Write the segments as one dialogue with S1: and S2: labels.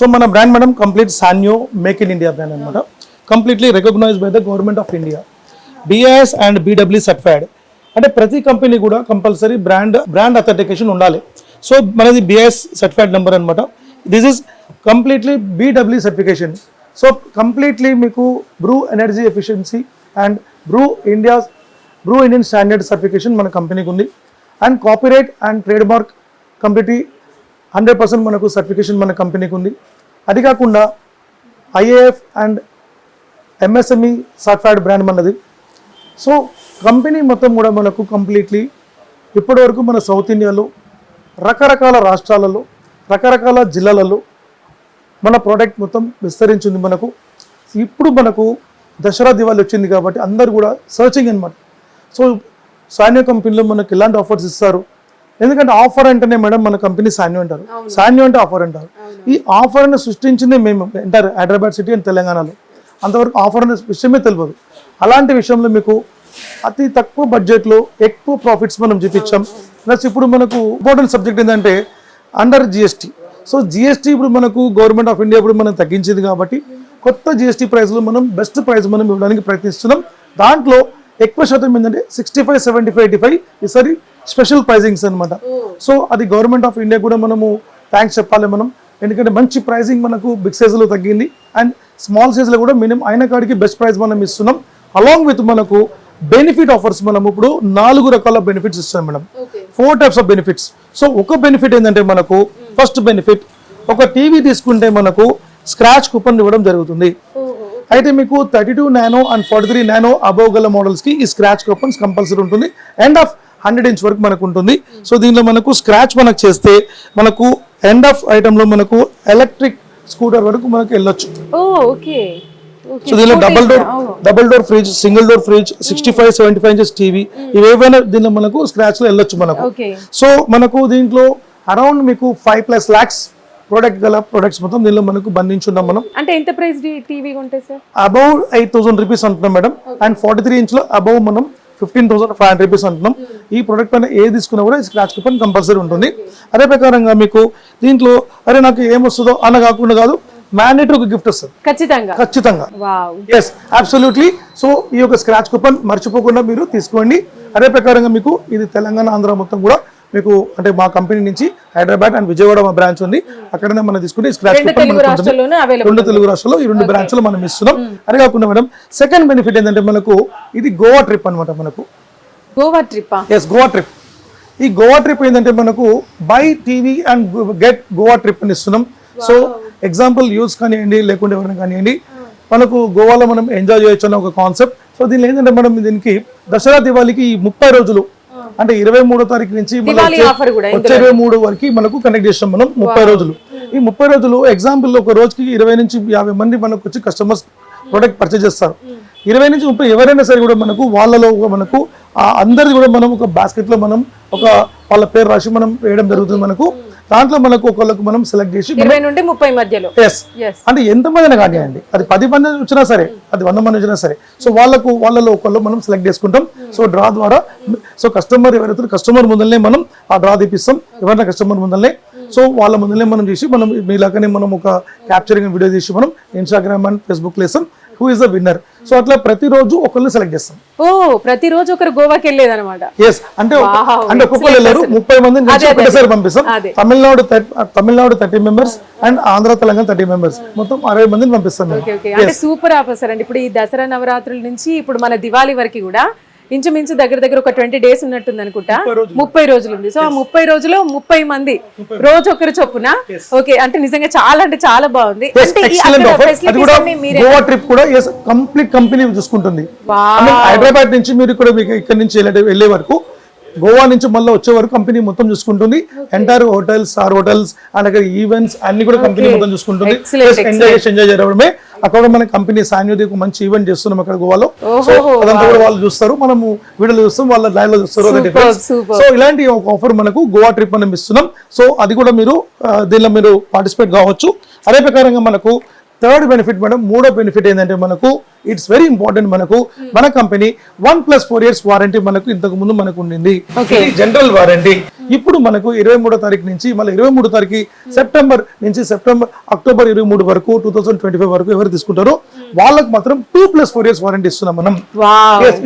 S1: So, మన brand madam complete Sanyo Make in India brand అనమాట. Completely recognized by the government of India. BIS and BW certified. అంటే ప్రతి company కూడా compulsory brand authentication ఉండాలి. So మనది BIS certified number అనమాట. This is completely BW certification. So completely మీకు bureau energy efficiency and bureau Indian standard certification మన కంపెనీకి ఉంది. And copyright and trade mark completely 100% మనకు సర్టిఫికేషన్ మన కంపెనీకి ఉంది. అది కాకుండా IAF and MSME certified brand మనది. సో కంపెనీ మొత్తం కూడా మనకు కంప్లీట్లీ ఇప్పటివరకు మన సౌత్ ఇండియాలో రకరకాల రాష్ట్రాలలో రకరకాల జిల్లాలలో మన ప్రోడక్ట్ మొత్తం విస్తరించింది. మనకు ఇప్పుడు మనకు దసరా దివాళీ వచ్చింది కాబట్టి అందరు కూడా సర్చింగ్ అనమాట. సో సాన్యో కంపెనీలో మనకు ఇలాంటి ఆఫర్స్ ఇస్తారు. ఎందుకంటే ఆఫర్ అంటేనే మేడం మన కంపెనీ సాన్యో అంటారు. సాన్యో అంటే ఆఫర్ అంటారు. ఈ ఆఫర్ని సృష్టించింది మేము అంటారు హైదరాబాద్ సిటీ అండ్ తెలంగాణలో. అంతవరకు ఆఫర్ అనే విషయమే తెలియదు. అలాంటి విషయంలో మీకు అతి తక్కువ బడ్జెట్లో ఎక్కువ ప్రాఫిట్స్ మనం చూపించాం. ప్లస్ ఇప్పుడు మనకు ఇంపార్టెంట్ సబ్జెక్ట్ ఏంటంటే అండర్ GST. సో GST ఇప్పుడు మనకు గవర్నమెంట్ ఆఫ్ ఇండియా ఇప్పుడు మనం తగ్గించింది కాబట్టి కొత్త GST ప్రైస్లో మనం బెస్ట్ ప్రైస్ మనం ఇవ్వడానికి ప్రయత్నిస్తున్నాం. దాంట్లో ఎక్కువ శాతం ఏంటంటే 65, 75, 85 ఈసారి స్పెషల్ ప్రైజింగ్స్ అనమాట. సో అది గవర్నమెంట్ ఆఫ్ ఇండియా కూడా మనము థ్యాంక్స్ చెప్పాలి మనం. ఎందుకంటే మంచి ప్రైజింగ్ మనకు బిగ్ సైజ్లో తగ్గింది అండ్ స్మాల్ సైజ్లో కూడా మినిమం అయిన కాడికి బెస్ట్ ప్రైస్ మనం ఇస్తున్నాం. అలాంగ్ విత్ మనకు బెనిఫిట్ ఆఫర్స్ మనం ఇప్పుడు 4 రకాల బెనిఫిట్స్ ఇస్తాం madam. 4 types of benefits. So ఒక బెనిఫిట్ ఏంటంటే మనకు ఫస్ట్ బెనిఫిట్ ఒక టీవీ తీసుకుంటే మనకు స్క్రాచ్ కూపన్ ఇవ్వడం జరుగుతుంది. అయితే మీకు 32 నానో అండ్ 43 నానో అబోవ్ గల మోడల్స్కి ఈ స్క్రాచ్ కూపన్స్ కంపల్సరీ ఉంటుంది. ఎండ్ ఆఫ్ 100 ఇంచ్ వరకు మనకు ఉంటుంది. సో దీనిలో మనకు స్క్రాచ్ మనకు చేస్తే మనకు ఎండ్ ఆఫ్ ఐటమ్ లో మనకు ఎలక్ట్రిక్ స్కూటర్ వరకు మనకు వెళ్ళొచ్చు. సో దీనిలో double door fridge, single door fridge, 65, 75 inches TV ఇవేవైనా దీనిలో మనకు స్క్రాచ్ లో వెళ్ళొచ్చు మనకు. సో మనకు దీంట్లో అరౌండ్ మీకు 5+ lakhs ప్రోడక్ట్ గల ప్రొడక్ట్స్ మొత్తం దీనిలో మనకు బంధించున్నాం మనం.
S2: అంటే ఎంత ప్రైస్ టీవీ ఉంటాయి సార్?
S1: అబౌవ్ 8,000 రూపీస్ అంటున్నాం మేడం. అండ్ 43 ఇంచ్ లో అబౌవ్ మనం 15,500 రూపీస్ అంటున్నాం. ఈ ప్రోడక్ట్ పైన ఏ తీసుకున్నా కూడా స్క్రాచ్ కూపన్ కంపల్సరీ ఉంటుంది. అదే ప్రకారంగా మీకు దీంట్లో అరే నాకు ఏమొస్తుందో అన్న కాకుండా కాదు, మ్యాండేటరీ ఒక గిఫ్ట్ వస్తుంది ఖచ్చితంగా. Yes absolutely. సో ఈ యొక్క స్క్రాచ్ కూపన్ మర్చిపోకుండా మీరు తీసుకోండి. అదే ప్రకారంగా మీకు ఇది తెలంగాణ, ఆంధ్ర మొత్తం కూడా మీకు అంటే మా కంపెనీ నుంచి హైదరాబాద్ అండ్ విజయవాడ మా బ్రాంచ్ ఉంది. అక్కడనే మనం తీసుకుంటే స్క్రాచ్ కూపన్ 2 తెలుగు రాష్ట్రాల్లో ఈ 2 బ్రాంచ్లు మనం ఇస్తున్నాం. అదే కాకుండా మేడం సెకండ్ బెనిఫిట్ ఏంటంటే మనకు ఇది గోవా ట్రిప్ అనమాట. మనకు గోవా ట్రిప్. ఈ గోవా ట్రిప్ ఏంటంటే మనకు by TV and get Goa trip అని ఇస్తున్నాం. సో ఎగ్జాంపుల్ యూస్ కానివ్వండి లేకుంటే ఎవరైనా కానివ్వండి మనకు గోవాలో మనం ఎంజాయ్ చేయొచ్చు అన్న ఒక కాన్సెప్ట్. సో దీనిలో ఏంటంటే మనం దీనికి దసరా దివాళీకి 30 రోజులు అంటే 23వ తారీఖు నుంచి వచ్చే 23 వరకు మనకు కనెక్ట్ చేస్తాం మనం 30 రోజులు. ఈ 30 రోజులు ఎగ్జాంపుల్ ఒక రోజుకి 20 నుంచి 50 మంది మనకు వచ్చి కస్టమర్స్ ప్రోడక్ట్ పర్చేజ్ చేస్తారు. 20 నుంచి 30 ఎవరైనా సరే కూడా మనకు వాళ్ళలో మనకు అందరిది కూడా మనం ఒక బాస్కెట్ లో మనం ఒక వాళ్ళ పేరు రాసి మనం వేయడం జరుగుతుంది. మనకు దాంట్లో మనకు ఒకళ్ళకు మనం సెలెక్ట్ చేసి
S2: 20 నుండి 30 మధ్యలో
S1: అంటే ఎంత మంది కానివ్వండి, అది 10 మంది వచ్చినా సరే, అది 100 మంది వచ్చినా సరే, సో వాళ్ళలో ఒకళ్ళు మనం సెలెక్ట్ చేసుకుంటాం. సో డ్రా ద్వారా సో కస్టమర్ ఎవరైతే కస్టమర్ ముందరనే మనం ఆ డ్రా తీపిస్తాం. ఎవరైనా కస్టమర్ ముందరనే సో వాళ్ళ ముందరనే మనం చేసి మనం మీలాగానే మనం ఒక క్యాప్చరింగ్ వీడియో తీసి మనం ఇన్స్టాగ్రామ్ అండ్ ఫేస్బుక్ లేసాం who is the winner. So అట్లా ప్రతిరోజు ఒకరిని సెలెక్ట్ చేస్తాం.
S2: ప్రతిరోజు ఒకరు గోవాకి వెళ్ళేది అనమాట.
S1: ఎస్ అంటే ఒక్కొక్కరు వెళ్ళారు 30 మందిని ఒకటేసారి పంపిస్తాం. Tamil Nadu 30 members and Andhra Telangana 30 members మొత్తం 60 మందిని పంపిస్తాం.
S2: అంటే సూపర్ ఆఫర్ సార్. అండి ఇప్పుడు ఈ దసరా నవరాత్రుల నుంచి ఇప్పుడు మన దివాళీ వరకు కూడా ఇంచుమించు దగ్గర ఒక 20 days ఉన్నట్టుంది అనుకుంటా. 30 రోజులు ఉంది. సో 30 రోజులు 30 మంది రోజు ఒకరు చొప్పున. ఓకే అంటే నిజంగా చాలా బాగుంది.
S1: గోవా ట్రిప్ కూడా కంప్లీట్ కంపెనీ చూసుకుంటుంది. హైదరాబాద్ నుంచి మీరు ఇక్కడ నుంచి వెళ్ళే వరకు గోవా నుంచి మళ్ళీ వచ్చే వరకు కంపెనీ మొత్తం చూసుకుంటుంది. Entire hotels, star hotels and అక్కడ ఈవెంట్స్ అన్ని కూడా కంపెనీ మొత్తం చూసుకుంటుంది. ఎంజాయ్ చేయడమే. అక్కడ మన కంపెనీ సాన్యోది ఒక మంచి ఈవెంట్ చేస్తున్నాం అక్కడ గోవాలో. అదంతా కూడా వాళ్ళు చూస్తారు, మనము వీడియోలు చూస్తాం, వాళ్ళ లైవ్ లో చూస్తారు. సో ఇలాంటి ఒక ఆఫర్ మనకు గోవా ట్రిప్ మనం ఇస్తున్నాం. సో అది కూడా మీరు దీనిలో మీరు పార్టిసిపేట్ కావచ్చు. అదే ప్రకారంగా మనకు థర్డ్ బెనిఫిట్ మేడం, మూడో బెనిఫిట్ ఏంటంటే మనకు ఇట్స్ వెరీ ఇంపార్టెంట్. మనకు మన కంపెనీ 1+4 years వారంటీ మనకు ఇంతకు ముందు మనకు ఉండింది, జనరల్ వారంటీ. ఇప్పుడు మనకు 23వ తారీఖు నుంచి మళ్ళీ 23వ తారీఖు సెప్టెంబర్ నుంచి అక్టోబర్ 23 వరకు 2025 వరకు ఎవరు తీసుకుంటారో వాళ్ళకి మాత్రం 2+4 years వారంటీ ఇస్తున్నాం మనం.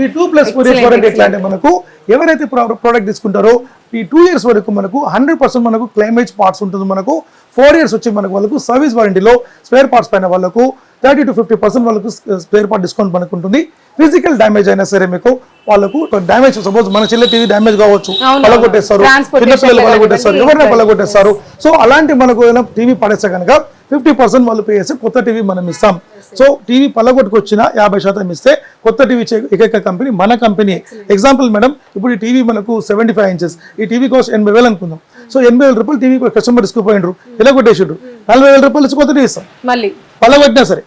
S1: ఈ 2+4 years వారంటీ ఎట్లా అంటే మనకు ఎవరైతే ప్రోడక్ట్ తీసుకుంటారో ఈ 2 years వరకు మనకు 100% మనకు క్లైమేజ్ పార్ట్స్ ఉంటుంది. మనకు 4 years వచ్చి మనకు వాళ్ళకు సర్వీస్ వారంటీలో స్పేర్ పార్ట్స్ పైన వాళ్ళకు 30 to 50% వాళ్ళకు స్పేర్ పార్ట్ డిస్కౌంట్ మనకు ఉంటుంది. ఫిజికల్ డ్యామేజ్ అయినా సరే మీకు వాళ్ళకు డ్యామేజ్, సపోజ్ మన చెల్లె టీవీ డ్యామేజ్ కావచ్చు, పలగొట్టేస్తారు, చిన్నపిల్లలు పలగొట్టేస్తారు, ఎవరైనా పలగొట్టేస్తారు. సో అలాంటి మనకు ఏదైనా టీవీ పడేస్తే కనుక 50% వాళ్ళు పే చేసి కొత్త టీవీ మనం ఇస్తాం. సో టీవీ పలగొట్టుకొచ్చిన 50% ఇస్తే కొత్త టీవీ ఏకైక కంపెనీ మన కంపెనీ. ఎగ్జాంపుల్ మేడం, ఇప్పుడు ఈ టీవీ మనకు 75 inches, ఈ టీవీ కాస్ట్ 80,000 అనుకుందాం. సో 80,000 రూపాయలు టీవీ కస్టమర్ తీసుకుపోయిండ్రు, ఎలా కొట్టేసిండ్రు, 40,000 రూపాయలు ఇచ్చి కొత్త టీవీ ఇస్తాం మళ్ళీ పలగొట్టినా సరే.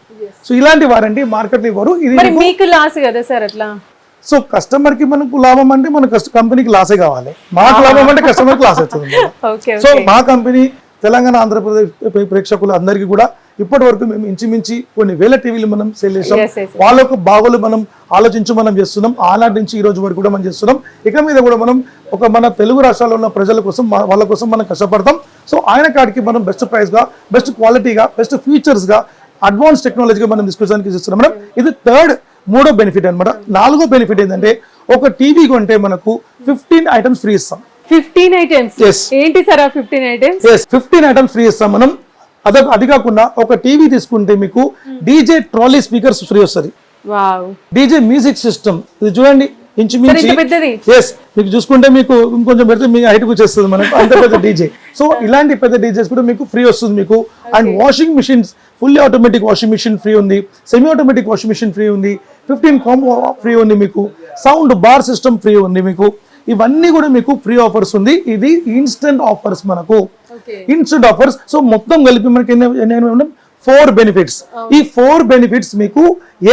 S1: సో ఇలాంటి వారంటీ మార్కెట్లో ఇవ్వరు. ఇది
S2: మీకు లాస్ కదా సార్ అట్లా.
S1: సో కస్టమర్ కి మనకు లాభం అంటే మన కంపెనీకి లాసే కావాలి, మాకు లాభం అంటే కస్టమర్ కి లాస్ అవుతుంది. సో మా కంపెనీ తెలంగాణ ఆంధ్రప్రదేశ్ ప్రేక్షకులు అందరికీ కూడా ఇప్పటి వరకు మేము ఇంచుమించి కొన్ని వేల టీవీలు మనం సేల్ చేసాం. వాళ్ళకు బాగోలు మనం ఆలోచించి మనం చేస్తున్నాం. ఆనాటి నుంచి ఈ రోజు వరకు కూడా మనం చేస్తున్నాం. ఇక మీద కూడా మనం మన తెలుగు రాష్ట్రాల్లో ఉన్న ప్రజల కోసం వాళ్ళ కోసం మనం కష్టపడతాం. సో ఆయన కాడికి మనం బెస్ట్ ప్రైస్ గా, బెస్ట్ క్వాలిటీగా, బెస్ట్ ఫీచర్స్ గా, అడ్వాన్స్ టెక్నాలజీగా మనం తీసుకొచ్చడానికి ఇస్తున్నాం మేడం. ఇది మూడో బెనిఫిట్ అనమాట. 4వ బెనిఫిట్ ఏంటంటే ఒక టీవీ కొంటే మనకు 15 items ఫ్రీ ఇస్తాం.
S2: 15 items? ఏంటి సార్ 15 items?
S1: 15 items ఫ్రీ ఇస్తాం మనం. అది కాకుండా ఒక టీవీ తీసుకుంటే మీకు డీజే ట్రాలీ స్పీకర్స్ ఫ్రీ వస్తుంది, డీజే మ్యూజిక్ సిస్టమ్. ఇది చూడండి ఇంచుమించి మీకు చూసుకుంటే మీకు ఇంకొంచెం పెడితే మీ హైట్ వచ్చేస్తుంది మనకు, అంత పెద్ద డీజే. సో ఇలాంటి పెద్ద డీజేస్ కూడా మీకు ఫ్రీ వస్తుంది మీకు. And washing machines, fully automatic washing machine free ఉంది, semi automatic washing machine free ఉంది, 15 కాంబో ఫ్రీ ఉంది మీకు, సౌండ్ బార్ సిస్టమ్ ఫ్రీ ఉంది మీకు. ఇవన్నీ కూడా మీకు ఫ్రీ ఆఫర్స్ ఉంది. ఇది ఇన్స్టెంట్ ఆఫర్స్ మనకు, ఇన్స్టెంట్ ఆఫర్స్. సో మొత్తం కలిపి మనకి 4 బెనిఫిట్స్. ఈ 4 బెనిఫిట్స్ మీకు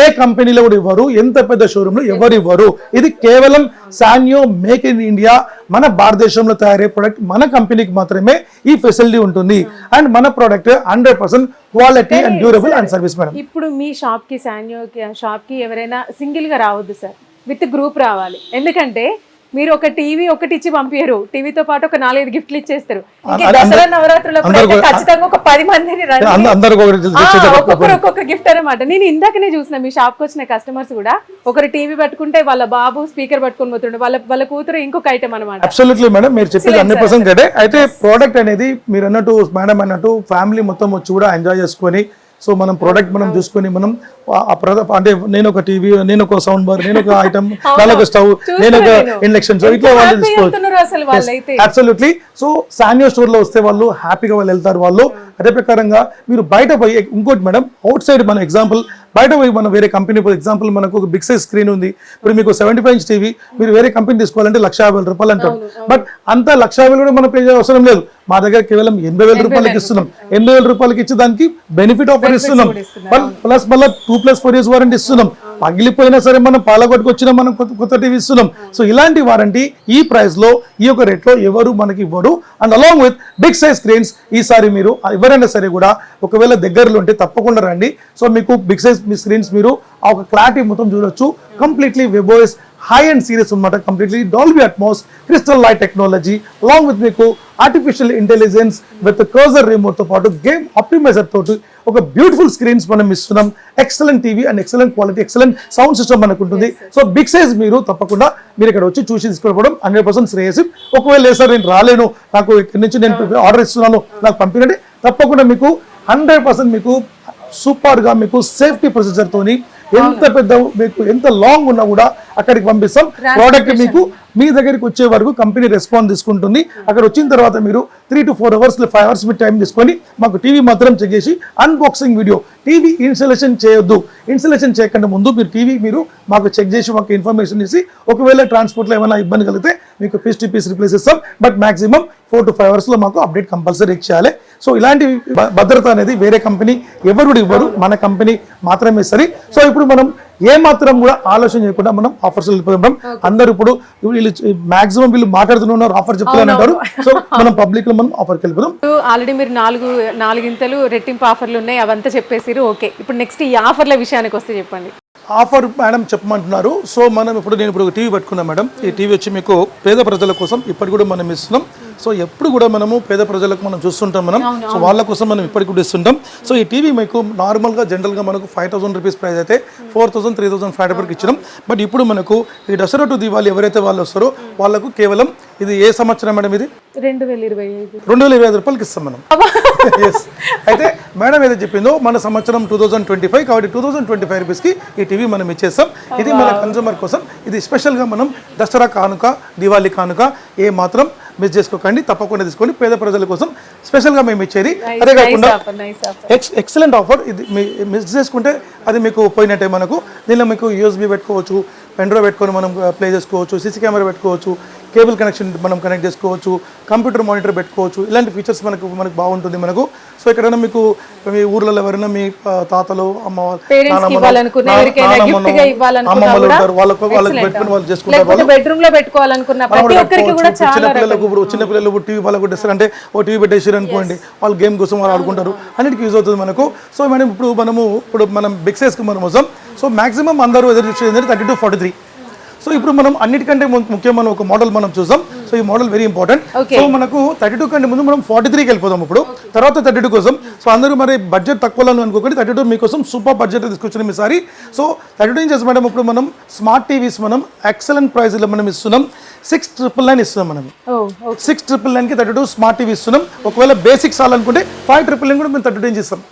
S1: ఏ కంపెనీలో కూడా ఇవ్వరు, ఎంత పెద్ద షోరూమ్ లో ఎవరు ఇవ్వరు. ఇది కేవలం సాన్యో మేక్ ఇన్ ఇండియా, మన భారతదేశంలో తయారయ్యే ప్రొడక్ట్ మన కంపెనీకి మాత్రమే ఈ ఫెసిలిటీ ఉంటుంది. అండ్ మన product 100% quality and durable and service madam.
S2: ఇప్పుడు మీ షాప్ కి, సాన్యో షాప్ కి ఎవరైనా సింగిల్ గా రావద్దు సార్, విత్ గ్రూప్ రావాలి. ఎందుకంటే మీరు ఒక టీవీ ఒకటి ఇచ్చి పంపించారు, టీవీతో పాటు ఒక 4-5 గిఫ్ట్లు ఇచ్చేస్తారు. దసరా నవరాత్రులకు ఖచ్చితంగా ఒక 10 మందిని ఒక్కొక్క గిఫ్ట్ అనమాట. నేను ఇందాకనే చూసిన మీ షాప్ కి వచ్చిన కస్టమర్స్ కూడా ఒకరు టీవీ పట్టుకుంటే వాళ్ళ బాబు స్పీకర్ పట్టుకొని పోతుండే, వాళ్ళ కూతురు ఇంకొక ఐటమ్ అనమాట.
S1: అబ్సల్యూట్లీ మేడం, మీరు చెప్పేది 100% కరెక్టే. అయితే ప్రోడక్ట్ అనేది మీరు అన్నట్టు మేడం అన్నట్టు ఫ్యామిలీ మొత్తం వచ్చి కూడా ఎంజాయ్ చేసుకొని, సో మనం ప్రోడక్ట్ మనం చూసుకొని మనం అంటే నేను ఒక టీవీ, నేను ఒక సౌండ్ బార్, నేను ఒక ఐటమ్, వాళ్ళొక స్టవ్, నేను ఒక ఇండక్షన్, సో ఇట్లా వాళ్ళు తీసుకోవచ్చు. అబ్సల్యూట్లీ. సో సాన్యో స్టోర్ లో వస్తే వాళ్ళు హ్యాపీగా వాళ్ళు వెళ్తారు. వాళ్ళు అదే ప్రకారంగా మీరు బయట పోయి ఇంకోటి మేడం, అవుట్ సైడ్ మన ఎగ్జాంపుల్ బయట పోయి మనం వేరే కంపెనీ, ఫర్ ఎగ్జాంపుల్ మనకు ఒక బిగ్ సైజ్ స్క్రీన్ ఉంది, ఇప్పుడు మీకు 75 inch టీవీ మీరు వేరే కంపెనీ తీసుకోవాలంటే 1,50,000 రూపాయలు అంటారు. బట్ అంత 1,50,000 కూడా మనం పే చేయ అవసరం లేదు. మా దగ్గర కేవలం 80,000 రూపాయలకి ఇస్తున్నాం. 80,000 రూపాయలకి ఇచ్చి దానికి బెనిఫిట్ ఆఫర్ ఇస్తున్నాం. ప్లస్ మళ్ళీ 2+4 years వారంటీ ఇస్తున్నాం. పగిలిపోయినా సరే మనం పాలగొట్టుకొచ్చినా మనం కొత్త టీవీ ఇస్తున్నాం. సో ఇలాంటి వారంటీ ఈ ప్రైస్ లో, ఈ యొక్క రేట్ లో ఎవరు మనకి ఇవ్వరు. And along with big size screens. ఈసారి మీరు ఎవరైనా సరే కూడా ఒకవేళ దగ్గరలో ఉంటే తప్పకుండా రండి. సో మీకు బిగ్ సైజ్ స్క్రీన్స్ మీరు ఆ ఒక క్లారిటీ మొత్తం చూడొచ్చు. Completely webOS high and serious అనమాట. Completely Dolby Atmos, crystal light technology, along with మీకు artificial intelligence with cursor remote తో పాటు గేమ్ ఆప్టిమైజర్ తోటి ఒక బ్యూటిఫుల్ స్క్రీన్స్ మనం ఇస్తున్నాం. Excellent TV and excellent quality, excellent sound system మనకు ఉంటుంది. సో బిగ్ సైజ్ మీరు తప్పకుండా మీరు ఇక్కడ వచ్చి చూసి తీసుకోవడం 100% శ్రేయసి. ఒకవేళ లేదు సార్ నేను రాలేను, నాకు ఇక్కడి నుంచి నేను ఆర్డర్ ఇస్తున్నాను, నాకు పంపినంటే తప్పకుండా మీకు 100% మీకు సూపర్ గా మీకు సేఫ్టీ ప్రొసీజర్ తోని ఎంత పెద్ద మీకు ఎంత లాంగ్ ఉన్నా కూడా అక్కడికి పంపిస్తాం. ప్రోడక్ట్ మీకు మీ దగ్గరికి వచ్చే వరకు కంపెనీ రెస్పాన్స్ తీసుకుంటుంది. అక్కడ వచ్చిన తర్వాత మీరు 3 to 4 hours 5 hours me time తీసుకొని మాకు టీవీ మాత్రం చెక్ చేసి అన్బాక్సింగ్ వీడియో, టీవీ ఇన్స్టాలేషన్ చేయొద్దు, ఇన్స్టాలేషన్ చేయకుండా ముందు మీరు టీవీ మీరు మాకు చెక్ చేసి మాకు ఇన్ఫర్మేషన్ ఇచ్చి ఒకవేళ ట్రాన్స్పోర్ట్లో ఏమైనా ఇబ్బంది కలిగితే మీకు పీస్ టు పీస్ రిప్లేస్ ఇస్తాం. బట్ మాక్సిమం 4 to 5 hours లో మాకు అప్డేట్ కంపల్సరీ ఇచ్చేయాలి. సో ఇలాంటి భద్రత అనేది వేరే కంపెనీ ఎవరు కూడా ఇవ్వరు, మన కంపెనీ మాత్రమే సరి. సో ఇప్పుడు మనం ఏ మాత్రం కూడా ఆలోచన చేయకుండా మనం ఆఫర్స్ వెళ్ళిపోతాం. అందరూ ఇప్పుడు వీళ్ళు మాక్సిమం వీళ్ళు మాట్లాడుతున్నారు, ఆఫర్ చెప్తారని అంటారు. సో మనం పబ్లిక్ లో మనం ఆఫర్కి వెళ్ళిపోతాం.
S2: ఆల్రెడీ మీరు 4 ఇంతలు రెట్టింపు ఆఫర్లు ఉన్నాయి, అవంతా చెప్పేసారు. ఓకే, ఇప్పుడు నెక్స్ట్ ఈ ఆఫర్ల విషయానికి వస్తే చెప్పండి.
S1: Offer madam చెప్పమంటున్నారు. సో మనం నేను ఇప్పుడు టీవీ పెట్టుకున్నాం మేడం. ఈ టీవీ వచ్చి మీకు పేద ప్రజల కోసం ఇప్పటికి కూడా మనం ఇస్తున్నాం. సో ఎప్పుడు కూడా మనము పేద ప్రజలకు మనం చూస్తుంటాం మనం. సో వాళ్ళ కోసం మనం ఇప్పటికి కూడా ఇస్తుంటాం. సో ఈ టీవీ మీకు నార్మల్గా జనరల్గా మనకు 5,000 రూపీస్ ప్రైస్ అయితే 4,000 3,500 ఇచ్చినాం. బట్ ఇప్పుడు మనకు ఈ దసరా టు దివాళీ ఎవరైతే వాళ్ళు వస్తారో వాళ్ళకు కేవలం ఇది ఏ సంవత్సరం మేడం ఇది 2,025 రూపాయలకి ఇస్తాం మనం. ఎస్ అయితే మేడం ఏదైతే చెప్పిందో మన సంవత్సరం 2025 కాబట్టి 2025 రూపీస్కి ఈ టీవీ మనం ఇచ్చేస్తాం. ఇది మన కన్సూమర్ కోసం, ఇది స్పెషల్గా మనం దసరా కానుక దివాళీ కానుక ఏ మాత్రం మిస్ చేసుకోకండి, తప్పకుండా తీసుకోండి. పేద ప్రజల కోసం స్పెషల్గా మేము ఇచ్చేది. అదే కాకుండా ఎక్సలెంట్ ఆఫర్. ఇది మిస్ చేసుకుంటే అది మీకు పోయినట్టే. మనకు దీనిలో మీకు USB పెట్టుకోవచ్చు, పెన్డ్రైవ్ పెట్టుకొని మనం ప్లే చేసుకోవచ్చు, CC కెమెరా పెట్టుకోవచ్చు, కేబుల్ కనెక్షన్ మనం కనెక్ట్ చేసుకోవచ్చు, కంప్యూటర్ మానిటర్ పెట్టుకోవచ్చు. ఇలాంటి ఫీచర్స్ మనకు బాగుంటుంది మనకు. సో ఎక్కడైనా మీకు మీ ఊర్లలో ఎవరైనా మీ తాతలు అమ్మమ్మలు ఉంటారు, వాళ్ళకి పెట్టుకుని వాళ్ళు చేసుకుంటారు. చిన్న పిల్లలు టీవీ వాళ్ళకు పెట్టేస్తారు అంటే ఓ టీవీ పెట్టేసారు అనుకోండి, వాళ్ళు గేమ్ కోసం వాళ్ళు ఆడుకుంటారు, అన్నిటికీ యూజ్ అవుతుంది మనకు. సో మేడం ఇప్పుడు మనం బిగ్ సైజ్కి మనం వస్తాం. సో మాక్సిమం అందరూ ఎదురు చూసేది 32-43. సో ఇప్పుడు మనం అన్నిటికంటే ముఖ్యం మనం ఒక మోడల్ మనం చూసాం. సో ఈ మోడల్ వెరీ ఇంపార్టెంట్. సో మనకు 32 కంటే ముందు మనం 43కి వెళ్ళిపోదాం ఇప్పుడు, తర్వాత 32 కోసం. సో అందరూ మరి బడ్జెట్ తక్కువలో అనుకోకండి, 32 మీకోసం సూపర్ బడ్జెట్ తీసుకొచ్చిన ఈసారి. సో 32 ఇంచెస్ మేడం ఇప్పుడు మనం స్మార్ట్ టీవీస్ మనం ఎక్సలెంట్ ప్రైస్లో మనం ఇస్తున్నాం. 6,999 ఇస్తున్నాం మనం. 6,999కి 32 స్మార్ట్ టీవీ ఇస్తున్నాం. ఒకవేళ బేసిక్ చాలనుకుంటే 5,999 కూడా మేము 32 ఇంచెస్ ఇస్తాం.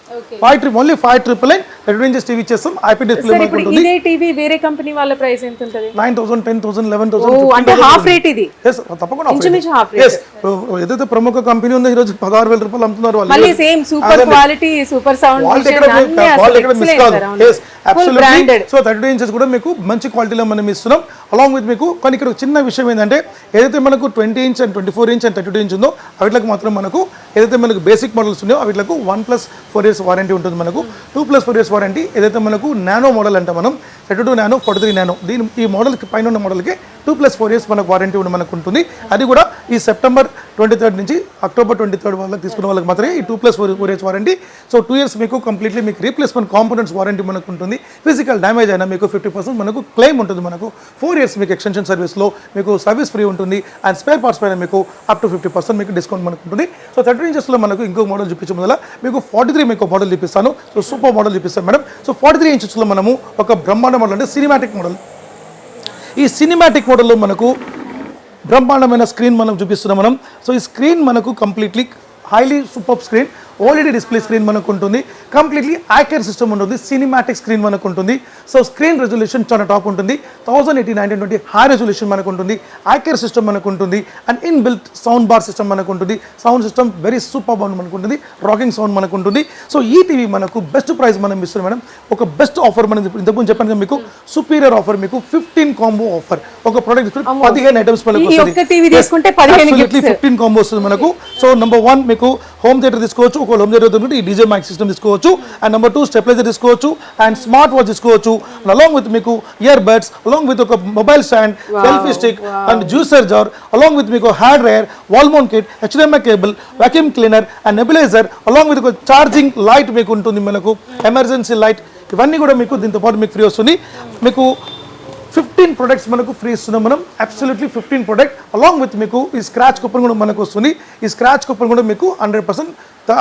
S1: ఓన్లీ 5,999 32 ఇంచెస్ టీవీ ఇచ్చేస్తాం. ఐపీ డిస్ప్లే
S2: మనకు ఉంటుంది. ఇదే టీవీ వేరే కంపెనీ వాళ్ళ ప్రైస్ ఎంత ఉంటుంది?
S1: 9,000 10,000 11,000
S2: అంటే హాఫ్ రేట్ ఇది.
S1: yes తప్పకుండా హాఫ్ రేట్. yes ఏదైతే ప్రముఖ కంపెనీ ఉందో ఈ రోజు 16,000 రూపాయలు అమ్ముతున్నారు వాళ్ళు.
S2: మళ్ళీ same super quality, super sound
S1: miss కాదు. yes absolutely. సో 32 ఇంచెస్ కూడా మీకు మంచి క్వాలిటీలో మనం ఇస్తున్నాం. అలాంగ్ విత్ మీకు కానీ ఇక్కడ చిన్న విషయం ఏంటంటే ఏదైతే మనకు 20 inch and 24 inch and 32 inch ఉందో అవిట్లకు మాత్రం మనకు ఏదైతే మనకు బేసిక్ మోడల్స్ ఉన్నాయో అవిట్లకు 1+4 years వారంటీ ఉంటుంది మనకు. 2+4 years వారంటీ. ఏదైతే మనకు నానో మోడల్ అంటే మనం 32 నానో 43 నానో ఈ మోడల్కి పైన ఉన్న మోడల్కి 2+4 years మనకు వారంటీ మనకు ఉంటుంది. అది కూడా ఈ సెప్టెంబర్ 23 నుంచి అక్టోబర్ 23 వాళ్ళకి తీసుకున్న వాళ్ళకి మాత్రమే ఈ 2+4 years వారంటీ. సో 2 years మీకు కంప్లీట్లీ మీకు రీప్లేస్మెంట్ కాంపోనెంట్స్ వారంటీ మనకు ఉంటుంది. ఫిజికల్ డ్యామేజ్ అయినా మీకు 50% మనకు క్లెయిమ్ ఉంటుంది మనకు. 4 years మీకు ఎక్స్టెన్షన్ సర్వీస్లో మీకు సర్వీస్ ఫ్రీ ఉంటుంది. అండ్ స్పేర్ పార్ట్స్ పైన మీకు అప్ టు 50% మీకు డిస్కౌంట్ మనకు ఉంటుంది. సో 32 ఇంచెస్లో మనకు ఇంకో మోడల్ చూపించే ముందర మీకు 43 మీకు మోడల్ చూపిస్తాను. సో సూపర్ మోడల్ చూపిస్తాను మేడం. సో 43 ఇంచెస్లో మనము ఒక బ్రహ్మాండ మోడల్ అంటే సినిమాటిక్ మోడల్. ఈ సినిమాటిక్ మోడల్లో మనకు బ్రహ్మాండమైన స్క్రీన్ మనం చూపిస్తున్నాం మనం. సో ఈ స్క్రీన్ మనకు completely highly super screen, OLED display screen మనకు ఉంటుంది. కంప్లీట్లీ ఐకేర్ సిస్టమ్ ఉంటుంది. సినిమాటిక్ స్క్రీన్ మనకు ఉంటుంది. సో స్క్రీన్ రెజల్యూషన్ చాలా టాప్ ఉంటుంది. 1080x1920 హై రెజల్యూషన్ మనకు ఉంటుంది. ఐకేర్ సిస్టమ్ మనకు ఉంటుంది. And in built sound bar system మనకు ఉంటుంది. సౌండ్ సిస్టమ్ వెరీ సూపర్ బాగుంది మనకు ఉంటుంది. రాకింగ్ సౌండ్ మనకు ఉంటుంది. సో ఈ టీవీ మనకు బెస్ట్ ప్రైస్ మనం ఇస్తున్నాం మేడం. ఒక బెస్ట్ ఆఫర్ మనం ఇంతకుముందు చెప్పాను కదా మీకు సుపీరియర్ ఆఫర్ మీకు 15 కాంబో ఆఫర్. ఒక ప్రోడక్ట్ 15 ఐటమ్స్ మనకు వస్తుంది. 15 కాంబో వస్తుంది మనకు. సో నెంబర్ 1 మీకు హోమ్ థియేటర్ తీసుకోవచ్చు. ఒక హోమ్ థియేటర్ ఈ డీజే మైక్ సిస్టమ్ తీసుకోవచ్చు. అండ్ నెంబర్ 2 స్టెబిలైజర్ తీసుకోవచ్చు. అండ్ స్మార్ట్ వాచ్ తీసుకోవచ్చు. అలాంగ్ విత్ మీకు ఇయర్ బడ్స్, అలాంగ్ విత్ ఒక mobile stand, selfie stick and juicer jar, along with మీకు hand dryer, wall mount kit, HDMI cable, vacuum cleaner and nebuliser, along with ఒక charging light మీకు ఉంటుంది మనకు, emergency light. ఇవన్నీ కూడా మీకు దీంతో పాటు మీకు ఫ్రీ వస్తుంది. మీకు 15 ప్రొడక్ట్స్ మనకు ఫ్రీ ఇస్తున్నాం మనం. అబ్సల్యూట్లీ 15 ప్రొడక్ట్ అలాంగ్ విత్ మీకు ఈ స్క్రాచ్ కూపన్ కూడా మనకు వస్తుంది. ఈ స్క్రాచ్ కూపన్ కూడా మీకు 100%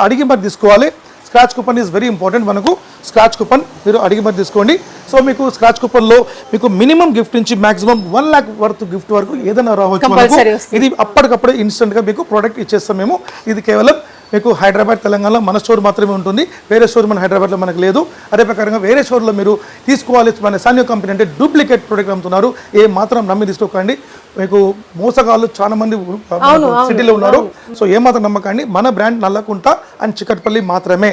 S1: అడిగి మరి తీసుకోవాలి. Scratch coupon is very important మనకు. స్క్రాచ్ కూపన్ మీరు అడిగి మరి తీసుకోండి. సో మీకు స్క్రాచ్ కూపన్లో మీకు మినిమం గిఫ్ట్ నుంచి మాక్సిమం 1 lakh వర్త్ గిఫ్ట్ వరకు ఏదైనా రావచ్చు మనకు. ఇది అప్పటికప్పుడే ఇన్స్టెంట్గా మీకు ప్రోడక్ట్ ఇచ్చేస్తాం మేము. ఇది కేవలం మీకు హైదరాబాద్ తెలంగాణలో మన స్టోర్ మాత్రమే ఉంటుంది. వేరే స్టోర్ మన హైదరాబాద్లో మనకు లేదు. అదే ప్రకారంగా వేరే స్టోర్లో మీరు తీసుకోవాలి. మన సాన్యో కంపెనీ అంటే డూప్లికేట్ ప్రోడక్ట్ అమ్ముతున్నారు. ఏ మాత్రం నమ్మి తీసుకోకండి. మీకు మోసగాళ్ళు చాలా మంది సిటీలో ఉన్నారు. సో ఏ మాత్రం నమ్మకండి. మన బ్రాండ్ నల్లకుంట అండ్ చికట్పల్లి మాత్రమే,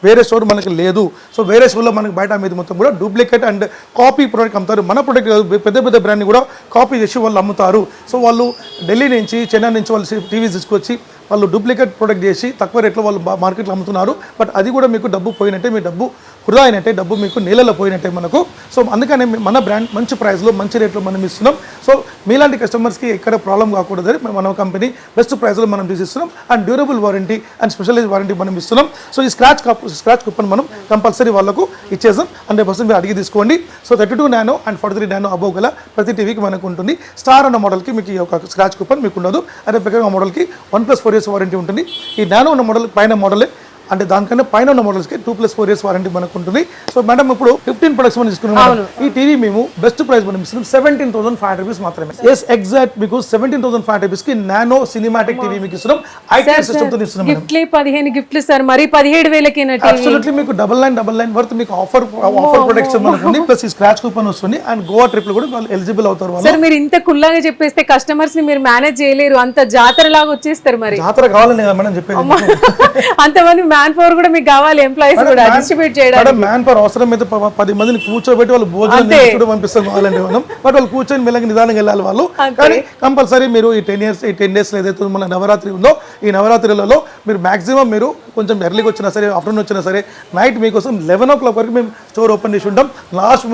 S1: వేరే స్టోర్ మనకి లేదు. సో వేరే స్టోర్లో మనకి బయట మీద మొత్తం కూడా డూప్లికేట్ అండ్ కాపీ ప్రోడక్ట్ అమ్ముతారు. మన ప్రోడక్ట్ పెద్ద పెద్ద బ్రాండ్ని కూడా కాపీ చేసి వాళ్ళు అమ్ముతారు. సో వాళ్ళు ఢిల్లీ నుంచి చెన్నై నుంచి వాళ్ళు టీవీస్ తీసుకొచ్చి వాళ్ళు డూప్లికేట్ ప్రోడక్ట్ చేసి తక్కువ రేట్లో వాళ్ళు మార్కెట్లో అమ్ముతున్నారు. బట్ అది కూడా మీకు డబ్బు పోయినట్టే, మీ డబ్బు వృధా అయినట్టే, డబ్బు మీకు నీళ్ళలో పోయినట్టే మనకు. సో అందుకనే మన బ్రాండ్ మంచి ప్రైస్లో మంచి రేట్లో మనం ఇస్తున్నాం. సో మీలాంటి కస్టమర్స్కి ఎక్కడ ప్రాబ్లం కాకూడదని మన కంపెనీ బెస్ట్ ప్రైస్లో మనం తీసిస్తున్నాం. And durable warranty and specialise warranty మనం ఇస్తున్నాం. సో ఈ స్క్రాచ్ కూపన్ మనం కంపల్సరీ వాళ్ళకు ఇచ్చేసాం. 100% మీరు అడిగి తీసుకోండి. So 32 nano and 43 nano above గల ప్రతి టీవీకి మనకు ఉంటుంది. స్టార్ అన్న మోడల్కి మీకు ఈ యొక్క స్క్రాచ్ కూపన్ మీకు ఉండదు. అదే ప్రకారం ఆ మోడల్కి 1+4 years వారంటీ ఉంటుంది. ఈ నానో ఉన్న మోడల్ పైన మోడలే, అంటే దానికన్నా పైన ఉన్న మోడల్స్కి 2+4 years వారంటీ మనకు ఉంటుంది. సో మేడం ఇప్పుడు 15 ప్రొడక్ట్స్ మనం తీసుకున్నాం. ఈ టీవీ మేము బెస్ట్ ప్రైస్ మనం ఇస్తున్నాం 17,500 rupees మాత్రమే. ఎస్ ఎగ్జాక్ట్ మీకు 17,500 rupees కి నానో సినిమాటిక్ టీవీ మీకు ఇస్తున్నాం. ఐకేర్ సిస్టమ్ తో ఇస్తున్నాం.
S2: గిఫ్ట్లే 15 గిఫ్ట్లు సార్, మరి 17,000కి
S1: అబ్సల్యూట్లీ మీకు 9999 వర్త్ మీకు ఆఫర్ ప్రొడక్ట్స్ మనకు ఉంది. ప్లస్ ఈ స్క్రాచ్ కూపన్ వస్తుంది అండ్ గోవా ట్రిప్ లో కూడా వాళ్ళు ఎలిజిబుల్ అవుతారు.
S2: సార్ మీరు ఇంత కుల్లాగా చెప్పేస్తే కస్టమర్స్ ని మీరు మేనేజ్ చేయలేరు, అంత జాతర లాగా వచ్చేస్తారు. మరి
S1: జాతర కావాలని కదా మనం చెప్పేది.
S2: అంతమంది మ్యాన్ పవర్ కూడా మీకు కావాలి, ఎంప్లాయీస్ కూడా డిస్ట్రిబ్యూట్ చేయడానికి.
S1: మ్యాన్ పవర్ అవసరం అయితే 10 మందిని కూర్చోబెట్టి వాళ్ళు భోజనం పంపిస్తాం కావాలండి మనం. బట్ వాళ్ళు కూర్చొని మెల్లగా నిదానంగా వెళ్ళాలి వాళ్ళు. కానీ కంపల్సరీ మీరు ఈ 10 days ఏదైతే మన నవరాత్రి ఉందో ఈ నవరాత్రులలో మీరు మాక్సిమం మీరు కొంచెం ఎర్లీగా వచ్చినా సరే ఆఫ్టర్నూన్ వచ్చినా సరే నైట్ మీకోసం 11 o'clock వరకు మేము స్టోర్ ఓపెన్ చేసి ఉంటాం. లాస్ట్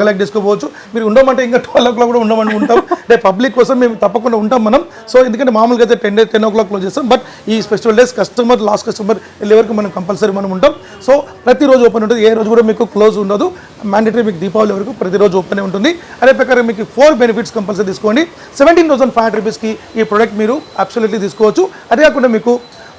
S1: కలెక్ట్ చేసుకోవచ్చు. మీరు ఉండమంటే ఇంకా 12 o'clock కూడా ఉండమని ఉంటాం. అంటే పబ్లిక్ కోసం మేము తప్పకుండా ఉంటాం మనం. సో ఎందుకంటే మామూలుగా అయితే 10 o'clock క్లోజ్ చేస్తాం. బట్ ఈ festival days customer last customer వెళ్ళే వరకు మనం కంపల్సరీ మనం ఉంటాం. సో ప్రతిరోజు ఓపెన్ ఉంటుంది, ఏ రోజు కూడా మీకు క్లోజ్ ఉండదు. మ్యాండేటరీ మీకు దీపావళి వరకు ప్రతిరోజు ఓపెన్ ఉంటుంది. అదే ప్రకారం మీకు 4 benefits కంపల్సరీ తీసుకోండి. 17,500 rupeesకి ఈ ప్రోడక్ట్ మీరు అబ్సల్యూట్లీ తీసుకోవచ్చు. అదే కాకుండా మీకు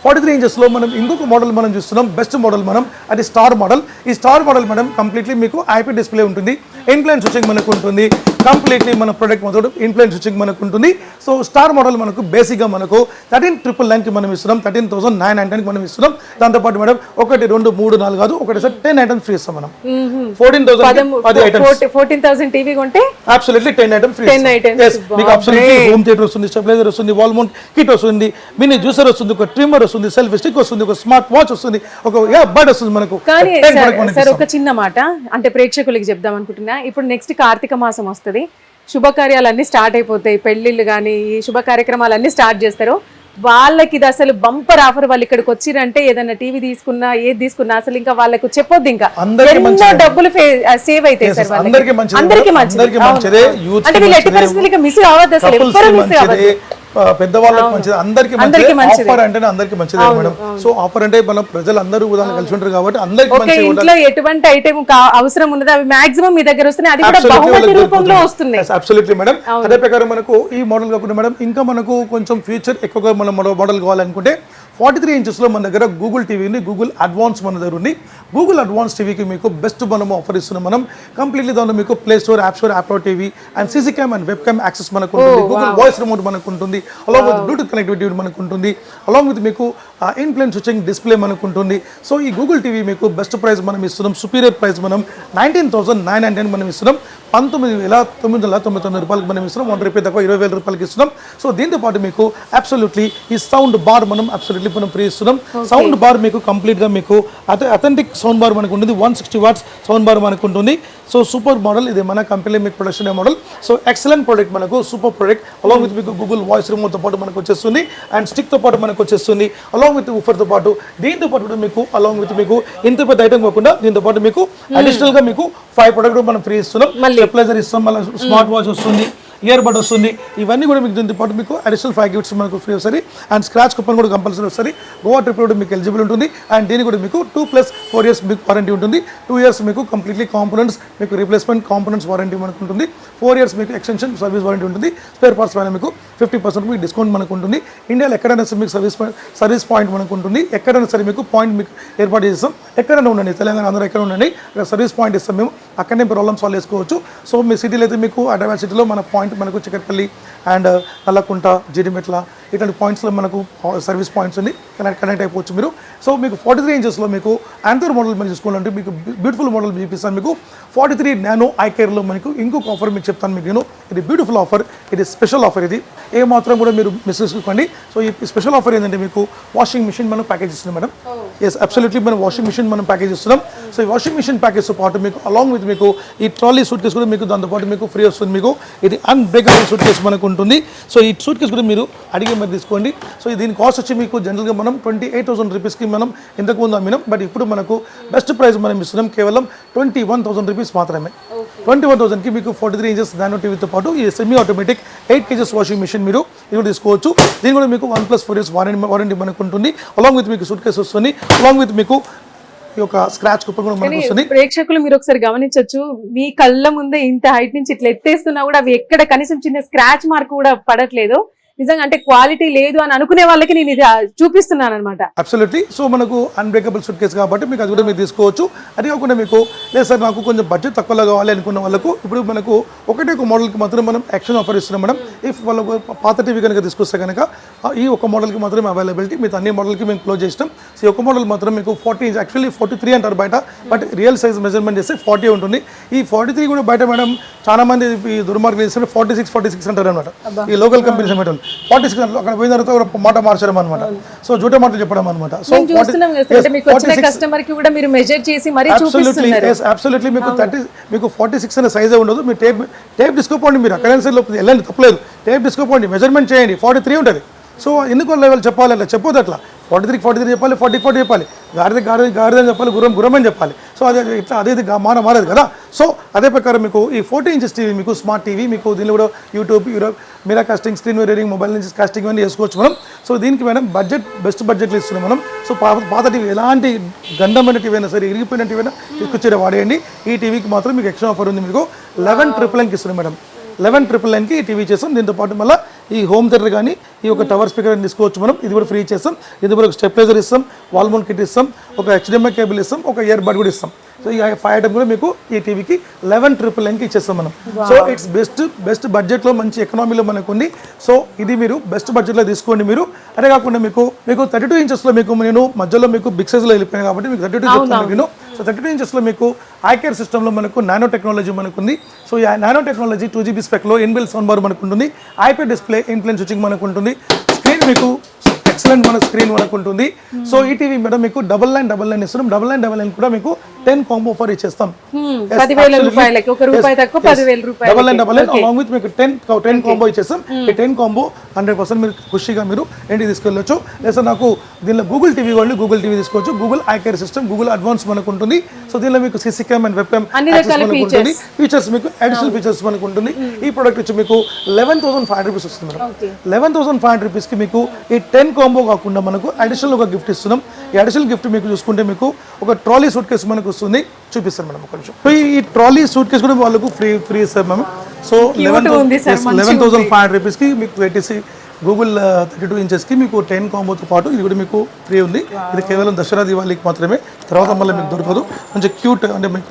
S1: 43 inches లో మనం ఇంకొక మోడల్ మనం చూస్తున్నాం, బెస్ట్ మోడల్ మనం, అది స్టార్ మోడల్. ఈ స్టార్ మోడల్ మనం కంప్లీట్లీ మీకు ఐపీ డిస్ప్లే ఉంటుంది, ఇన్ప్లైన్ స్విచ్చింగ్ మనకు ఉంటుంది. కంప్లీట్లీ మన ప్రొడక్ట్ మొదలు ఇన్ప్లైన్ స్విచ్చింగ్ మనకు ఉంటుంది. సో స్టార్ మోడల్ మనకు బేసిక్గా మనకు 13,999కి మనం ఇస్తున్నాం, 13,999కి మనం ఇస్తున్నాం. దాంతోపాటు మేడం 1 2 3 4 కాదు, ఒకటి సార్ 10 items ఫ్రీ ఇస్తాం మనం.
S2: 14,000 టీవీ కొంటే
S1: అబ్సల్యూట్లీ 10 items ఫ్రీ. మీకు అబ్సల్యూట్లీ హోమ్ థియేటర్ వస్తుంది, స్టెబిలైజర్ వస్తుంది, వాల్ మౌంట్ కిట్ వస్తుంది, మినీ జ్యూసర్ వస్తుంది, ఒక ట్రిమ్మర్ వస్తుంది, సెల్ఫీ స్టిక్ వస్తుంది, ఒక స్మార్ట్ వాచ్ వస్తుంది, ఒక బడ్ వస్తుంది మనకు.
S2: కానీ సార్ ఒక చిన్న మాట అంటే ప్రేక్షకులకి చెప్దాం అనుకుంటున్నా. ఇప్పుడు నెక్స్ట్ కార్తీక మాసం వస్తుంది, శుభకార్యాలన్నీ స్టార్ట్ అయిపోతాయి, పెళ్లిళ్ళు కానీ ఈ శుభ కార్యక్రమాలన్నీ స్టార్ట్ చేస్తారు. వాళ్ళకి ఇది అసలు బంపర్ ఆఫర్. వాళ్ళు ఇక్కడికి వచ్చిరంటే ఏదైనా టీవీ తీసుకున్నా ఏది తీసుకున్నా అసలు ఇంకా వాళ్ళకు చెప్పొద్దు, ఇంకా ఎన్నో డబ్బులు సేవ్ అవుతాయి సార్. అందరికీ మంచిది. అంటే వీళ్ళు ఎట్టి పరిస్థితులు మిస్ కావద్దు, అసలు ఎవ్వరూ మిస్ కావద్దు.
S1: పెద్దవాళ్ళకి మంచిది, అందరికి ఆఫర్ అంటేనే అందరికి మంచిదే మేడం. సో ఆఫర్ అంటే మనం ప్రజలందరూ ఉదాహరణ కలిసి ఉంటారు కాబట్టి అందరికి మంచిది.
S2: ఇంట్లో ఎటువంటి ఐటమ్ అవసరం ఉన్నది అవి మాక్సిమం మీ దగ్గర వస్తున్నాయి, అది కూడా బహుమతి రూపంలో వస్తున్నాయి.
S1: Absolutely madam. అదే ప్రకారం మనకు ఈ మోడల్ కాకుండా మేడం ఇంకా మనకు కొంచెం ఫ్యూచర్ ఎక్కువగా మనం మోడల్ కావాలనుకుంటే 43 inches లో మన దగ్గర గూగుల్ టీవీ ఉంది, గూగుల్ అడ్వాన్స్ మన దగ్గర ఉంది. గూగుల్ అడ్వాన్స్ టీవీకి మీకు బెస్ట్ మనం ఆఫర్ ఇస్తున్నాం మనం. కంప్లీట్లీ దానిలో మీకు play Store, app store, app TV and CC cam and web cam access మనకు ఉంటుంది. గూగుల్ వాయిస్ రిమోట్ మనకు ఉంటుంది, అలాంగ్ విత్ బ్లూటూత్ కనెక్టివిటీ మనకు ఉంటుంది, అలాంగ్ విత్ మీకు ఇన్ప్లైన్ స్విచ్చింగ్ డిస్ప్లే మనకు ఉంటుంది. సో ఈ గూగుల్ టీవీ మీకు బెస్ట్ ప్రైస్ మనం ఇస్తున్నాం, సుపీరియర్ ప్రైస్ మనం 19,999 మనం ఇస్తున్నాం. 19,999 రూపాయలకి మనం ఇస్తున్నాం. 1 రూపాయి తక్కువ 20,000 రూపాయలకి ఇస్తున్నాం. సో దీంతో పాటు మీకు అబ్సల్యూట్లీ ఈ సౌండ్ బార్ మనం అబ్సల్యూట్లీ మనం ఫ్రీ ఇస్తున్నాం. సౌండ్ బార్ మీకు కంప్లీట్గా మీకు అథెంటిక్ సౌండ్ బార్ మనకు ఉంటుంది, 160 watts సౌండ్ బార్ మనకు ఉంటుంది. సో సూపర్ మోడల్, ఇది మన కంపెనీ మీకు production model. So excellent product మనకు, సూపర్ ప్రోడక్ట్. అలాంగ్ విత్ మీకు గూగుల్ వాయిస్ రిమోట్తో పాటు మనకు వచ్చేస్తుంది అండ్ స్టిక్తో పాటు మనకు వచ్చేస్తుంది, అలాంగ్ విత్ ఊఫర్తో పాటు. దీంతో పాటు మీకు అలాంగ్ విత్ మీకు ఇంత పెద్ద ఐటమ్ కాకుండా దీంతో పాటు మీకు అడిషనల్గా మీకు 5 ప్రొడక్ట్ మనం ఫ్రీ ఇస్తున్నాం. స్టెబిలైజర్ ఇస్తాం, మళ్ళీ స్మార్ట్ వాచ్ వస్తుంది, ఇయర్ బడ్ వస్తుంది. ఇవన్నీ కూడా మీకు దీంతో పాటు మీకు అడిషనల్ 5 gifts మనకు ఫ్రీ వస్తుంది అండ్ స్క్రాచ్ కూపన్ కూడా కంపల్సరీ వస్తుంది. గోవా ట్రిప్ కూడా మీకు ఎలిజిబుల్ ఉంటుంది అండ్ దీనికి కూడా మీకు 2+4 years మీకు వారంటీ ఉంటుంది. 2 years మీకు కంప్లీట్లీ కాంపోనెంట్స్ మీకు రీప్లేస్మెంట్ కాంపోనెంట్స్ వారంటీ మనకు ఉంటుంది. 4 years మీకు ఎక్స్టెన్షన్ సర్వీస్ వారంటీ ఉంటుంది. స్పేర్ పార్ట్స్ పైన మీకు 50% మీకు డిస్కౌంట్ మనకు ఉంటుంది. ఇండియాలో ఎక్కడైనా సరే మీకు సర్వీస్ పాయింట్ మనకు ఉంటుంది. ఎక్కడైనా సరే మీకు పాయింట్ మీకు ఏర్పాటు చేస్తాం. ఎక్కడైనా ఉండండి, తెలంగాణ అందరూ ఎక్కడ ఉండండి, అక్కడ సర్వీస్ పాయింట్ ఇస్తాం మేము, అక్కడనే ప్రాబ్లమ్ సాల్వ్ చేసుకోవచ్చు. సో మీ సిటీలో అయితే మీకు హైదరాబాద్ సిటీలో మన పాయింట్ మనకు చికట్పల్లి అండ్ నల్లకుంట, జిడిమెట్ల ఇట్లాంటి పాయింట్స్లో మనకు సర్వీస్ పాయింట్స్ ఉంది, కనెక్ట్ అయిపోవచ్చు మీరు. సో మీకు 43 inches మీకు యాంథర్ మోడల్ మనం చూసుకోవాలంటే మీకు బ్యూటిఫుల్ మోడల్ చూపిస్తాను. మీకు 43 నానో ఐకేర్లో మనకు ఇంకొక ఆఫర్ మీకు చెప్తాను మీకు. ఇది బ్యూటిఫుల్ ఆఫర్, ఇది స్పెషల్ ఆఫర్. ఇది ఏ మాత్రం కూడా మీరు మిస్ చేసుకోండి. సో ఈ స్పెషల్ ఆఫర్ ఏంటంటే మీకు వాషింగ్ మిషన్ మనం ప్యాకేజ్ ఇస్తున్నాం మేడం. ఎస్ అబ్సల్యూట్లీ మనం వాషింగ్ మిషన్ మనం ప్యాకేజ్ ఇస్తున్నాం. సో ఈ వాషింగ్ మిషన్ ప్యాకేజ్తో పాటు మీకు అలాంగ్ విత్ మీకు ఈ ట్రాలీ సూట్ కేసు కూడా మీకు దాంతోపాటు మీకు ఫ్రీ వస్తుంది. మీకు ఇది అన్బ్రేకబుల్ సూట్ కేసు మనకు ఉంటుంది. సో ఈ సూట్ కేసు కూడా మీరు అడిగే మీరు తీసుకోండి. సో దీని కాస్ట్ వచ్చి మీకు జనరల్గా మనం 28,000 రూపీస్కి మనం ఇంతకుముందు అమ్మినాం. బట్ ఇప్పుడు మనకు బెస్ట్ ప్రైస్ మనం ఇస్తున్నాం కేవలం 21,000 రూపీస్ మాత్రమే. 21,000కి మీకు 43 ఇంచెస్ నానో టీవీతో పాటు ఈ semi automatic 8 kgs washing machine మీరు ఇది తీసుకోవచ్చు. దీని కూడా మీకు 1+4 years వారంటీ మనకు ఉంటుంది. అలాంగ్ విత్ మీకు సూట్ కేసు వస్తుంది, అలాంగ్ విత్ మీకు ఈ యొక్క స్క్రాచ్ కుప్ప కూడా మనకు వస్తుంది.
S2: ప్రేక్షకులు మీరు ఒకసారి గమనించవచ్చు, మీ కళ్ళ ముందే ఇంత హైట్ నుంచి ఇట్లా ఎత్తేస్తున్నా కూడా అవి ఎక్కడ కనీసం చిన్న స్క్రాచ్ మార్క్ కూడా పడట్లేదు. నిజంగా అంటే క్వాలిటీ లేదు అని అనుకునే వాళ్ళకి నేను ఇది చూపిస్తున్నాను అనమాట.
S1: అబ్సల్యూట్లీ. సో మనకు అన్బ్రేకబుల్ సూట్ కేసు కాబట్టి మీకు అది కూడా మీరు తీసుకోవచ్చు. అది కాకుండా మీకు లేదు సార్ నాకు కొంచెం బడ్జెట్ తక్కువలో కావాలి అనుకున్న వాళ్ళకు ఇప్పుడు మనకు ఒకటే ఒక మోడల్కి మాత్రం మనం యాక్షన్ ఆఫర్ ఇస్తున్నాం మేడం. ఇఫ్ వాళ్ళకు పాత టీవీ కనుక తీసుకొస్తే కనుక ఈ ఒక మోడల్కి మాత్రం అవైలబిలిటీ, మిగతా అన్ని మోడల్కి మేము క్లోజ్ చేస్తాం. సో ఈ ఒక మోడల్ మాత్రం మీకు 40 ఇంచ్, యాక్చువల్లీ 43 అంటారు బయట, బట్ రియల్ సైజ్ మెజర్మెంట్ చేస్తే 40 ఉంటుంది. ఈ 43 కూడా బయట మేడం చాలా మంది ఈ దుర్మార్గం చేస్తే 46 అంటారు అనమాట. ఈ లోకల్ కంపెనీస్ మేడం 46 అక్కడ పోయిన తర్వాత ఒక మాట మార్చడం అనమాట. సో జూట మాటలు చెప్పడం అనమాట. సో
S2: కస్టమర్ కి కూడా మీరు మెజర్ చేసి మరీ చూపిస్తున్నారు.
S1: అబ్సల్యూట్లీ మీకు 46 అనే సైజే ఉండదు. మీరు టేప్ తీసుకోపోండి, మీరు అక్కడ వెళ్ళండి తప్పలేదు, టేప్ తీసుకోపోండి, మెజర్మెంట్ చేయండి, 43 ఉంటుంది. సో ఎందుకో లెవెల్ చెప్పాలి, అట్లా చెప్పొద్దు. అట్లా 43 చెప్పాలి, 40 చెప్పాలి, గాడిదని చెప్పాలి, గుర్రం అని చెప్పాలి. సో అదే ఇట్లా అదే మారదు కదా. సో అదే ప్రకారం మీకు ఈ 40 ఇంచెస్ టీవీ మీకు స్మార్ట్ టీవీ మీకు దీనిలో కూడా యూట్యూబ్ మీరా కాస్టింగ్, స్క్రీన్ రీడింగ్, మొబైల్ నుంచి కాస్టింగ్ అన్నీ చేసుకోవచ్చు మనం. సో దీనికి మేడం బెస్ట్ బడ్జెట్లో ఇస్తున్నాం మనం. సో పాత టీవీ ఎలాంటి గండమైన టీవీ అయినా సరే, ఇరిగిపోయిన టీవీ అయినా తీసుకొచ్చేది వాడేయండి. ఈ టీవీకి మాత్రం మీకు ఎక్స్ట్రా ఆఫర్ ఉంది. మీకు 11,999కి ఇస్తున్నాం మేడం. 11,999కి ఈ టీవీ చేస్తాం. దీంతో పాటు మళ్ళీ ఈ హోమ్ థియేటర్ కానీ ఈ ఒక టవర్ స్పీకర్ అని తీసుకోవచ్చు మనం. ఇది కూడా ఫ్రీ చేస్తాం. ఇది కూడా ఒక స్టెప్లైజర్ ఇస్తాం, వాల్ మౌంట్ కిట్ ఇస్తాం, ఒక HDMI కేబుల్ ఇస్తాం, ఒక ఇయర్ బడ్ కూడా ఇస్తాం. సో ఈ 5 ఐటమ్ కూడా మీకు ఈ టీవీకి 11,999కి ఇచ్చేస్తాం మనం. సో ఇట్స్ బెస్ట్ బడ్జెట్లో మంచి ఎకనామీలో మనకు ఉంది. సో ఇది మీరు బెస్ట్ బడ్జెట్లో తీసుకోండి మీరు. అదే కాకుండా మీకు 32 ఇంచెస్లో మీకు నేను మధ్యలో మీకు బిగ్ సైజ్లో వెళ్ళిపోయాను కాబట్టి మీకు 32 చెప్తాను నేను. సో 32 ఇంచెస్లో మీకు ఐకేర్ సిస్టంలో మనకు నానో టెక్నాలజీ మనకు ఉంది. సో ఈ నానో టెక్నాలజీ 2GB స్పెక్లో ఇన్బిల్ సౌండ్ బార్ మనకు ఉంటుంది, ఐపీ డిస్ప్లే, ఇన్ప్లేన్ స్విచ్చింగ్ మనకు ఉంటుంది, స్క్రీన్ మీకు ఎక్సలెంట్ మన స్క్రీన్ మనకు ఉంటుంది. సో ఈ టీవీ మేడం మీకు 9999 ఇస్తున్నాం. 9999 కూడా మీకు 10 కాంబో ఆఫర్ ఇచ్చేస్తాం.
S2: 10,000 రూపాయలకి, ఒక రూపాయి తక్కువ 10,000 రూపాయలు.
S1: 9999 అలాంగ్ విత్ మీకు 10 కాంబో ఇచ్చేస్తాం. ఈ 10 కాంబో 100% మీరు ఖుషిగా మీరు ఇంటికి తీసుకెళ్ళొచ్చు. లేదా నాకు దీనిలో గూగుల్ టీవీ వాళ్ళు గూగుల్ టీవీ తీసుకోవచ్చు, Google iCare system, Google advance మనకు ఉంటుంది. సో దీనిలో మీకు CC cam and web cam ఉంటుంది. ఫీచర్స్ మీకు అడిషనల్ ఫీచర్స్ మనకు ఉంటుంది. ఈ ప్రోడక్ట్ వచ్చి మీకు 11,500 రూపీస్ వస్తుంది మేడం. 11,500 రూపీస్కి మీకు ఈ 10 కాంబో కాకుండా మనకు అడిషనల్ ఒక గిఫ్ట్ ఇస్తున్నాం. ఈ అడిషనల్ గిఫ్ట్ మీకు చూసుకుంటే మీకు ఒక ట్రాలీ సూట్ కేసు మనకు వస్తుంది. చూపిస్తాను మేడం ఒక నిమిషం. ఈ ట్రాలీ సూట్ కేసు కూడా వాళ్ళకు ఫ్రీ ఇస్తాం మేము. సో 11,500 రూపీస్కి మీకు పెట్టేసి గూగుల్ 32 ఇంచెస్కి మీకు 10 కాంబోతో పాటు ఇది కూడా మీకు ఫ్రీ ఉంది. ఇది కేవలం దసరా దివాళీకి మాత్రమే, తర్వాత మళ్ళీ మీకు దొరకదు. మంచి క్యూట్ అంటే మీకు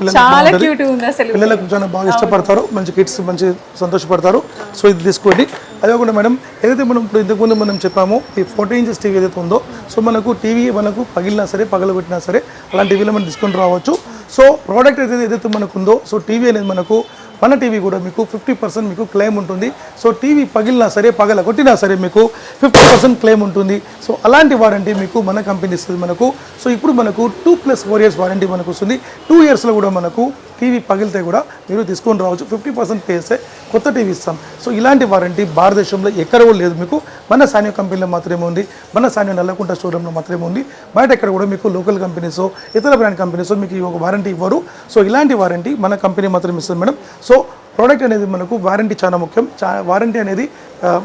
S1: పిల్లలకు చాలా బాగా ఇష్టపడతారు, మంచి కిడ్స్ మంచి సంతోషపడతారు. సో ఇది తీసుకోండి. అదే కాకుండా మేడం ఏదైతే మనం ఇప్పుడు ఇంతకుముందు మనం చెప్పామో ఈ 40 ఇంచెస్ టీవీ ఏదైతే ఉందో, సో మనకు టీవీ మనకు పగిలినా సరే పగలగొట్టినా సరే అలాంటి టీవీలో మనం డిస్కౌంట్ రావచ్చు. సో ప్రోడక్ట్ ఏదైతే మనకు ఉందో, సో టీవీ అనేది మనకు మన టీవీ కూడా మీకు 50% మీకు క్లెయిమ్ ఉంటుంది. సో టీవీ పగిలినా సరే కొట్టినా సరే మీకు 50% క్లెయిమ్ ఉంటుంది. సో అలాంటి వారంటీ మీకు మన కంపెనీ ఇస్తుంది మనకు. సో ఇప్పుడు మనకు 2+4 years వారంటీ మనకు వస్తుంది. 2 yearsలో కూడా మనకు టీవీ పగిలితే కూడా మీరు తీసుకొని రావచ్చు. 50% పే చేస్తే కొత్త టీవీ ఇస్తాం. సో ఇలాంటి వారంటీ భారతదేశంలో ఎక్కడ కూడా లేదు. మీకు మన సానియో కంపెనీలో మాత్రమే ఉంది, మన సానియో నల్లకుంట షోరూంలో మాత్రమే ఉంది. బయట ఎక్కడ కూడా మీకు లోకల్ కంపెనీస్ ఇతర బ్రాండ్ కంపెనీస్ మీకు ఈ ఒక వారంటీ ఇవ్వరు. సో ఇలాంటి వారంటీ మన కంపెనీ మాత్రమే ఇస్తుంది మేడం. సో ప్రోడక్ట్ అనేది మనకు వారంటీ చాలా ముఖ్యం. వారంటీ అనేది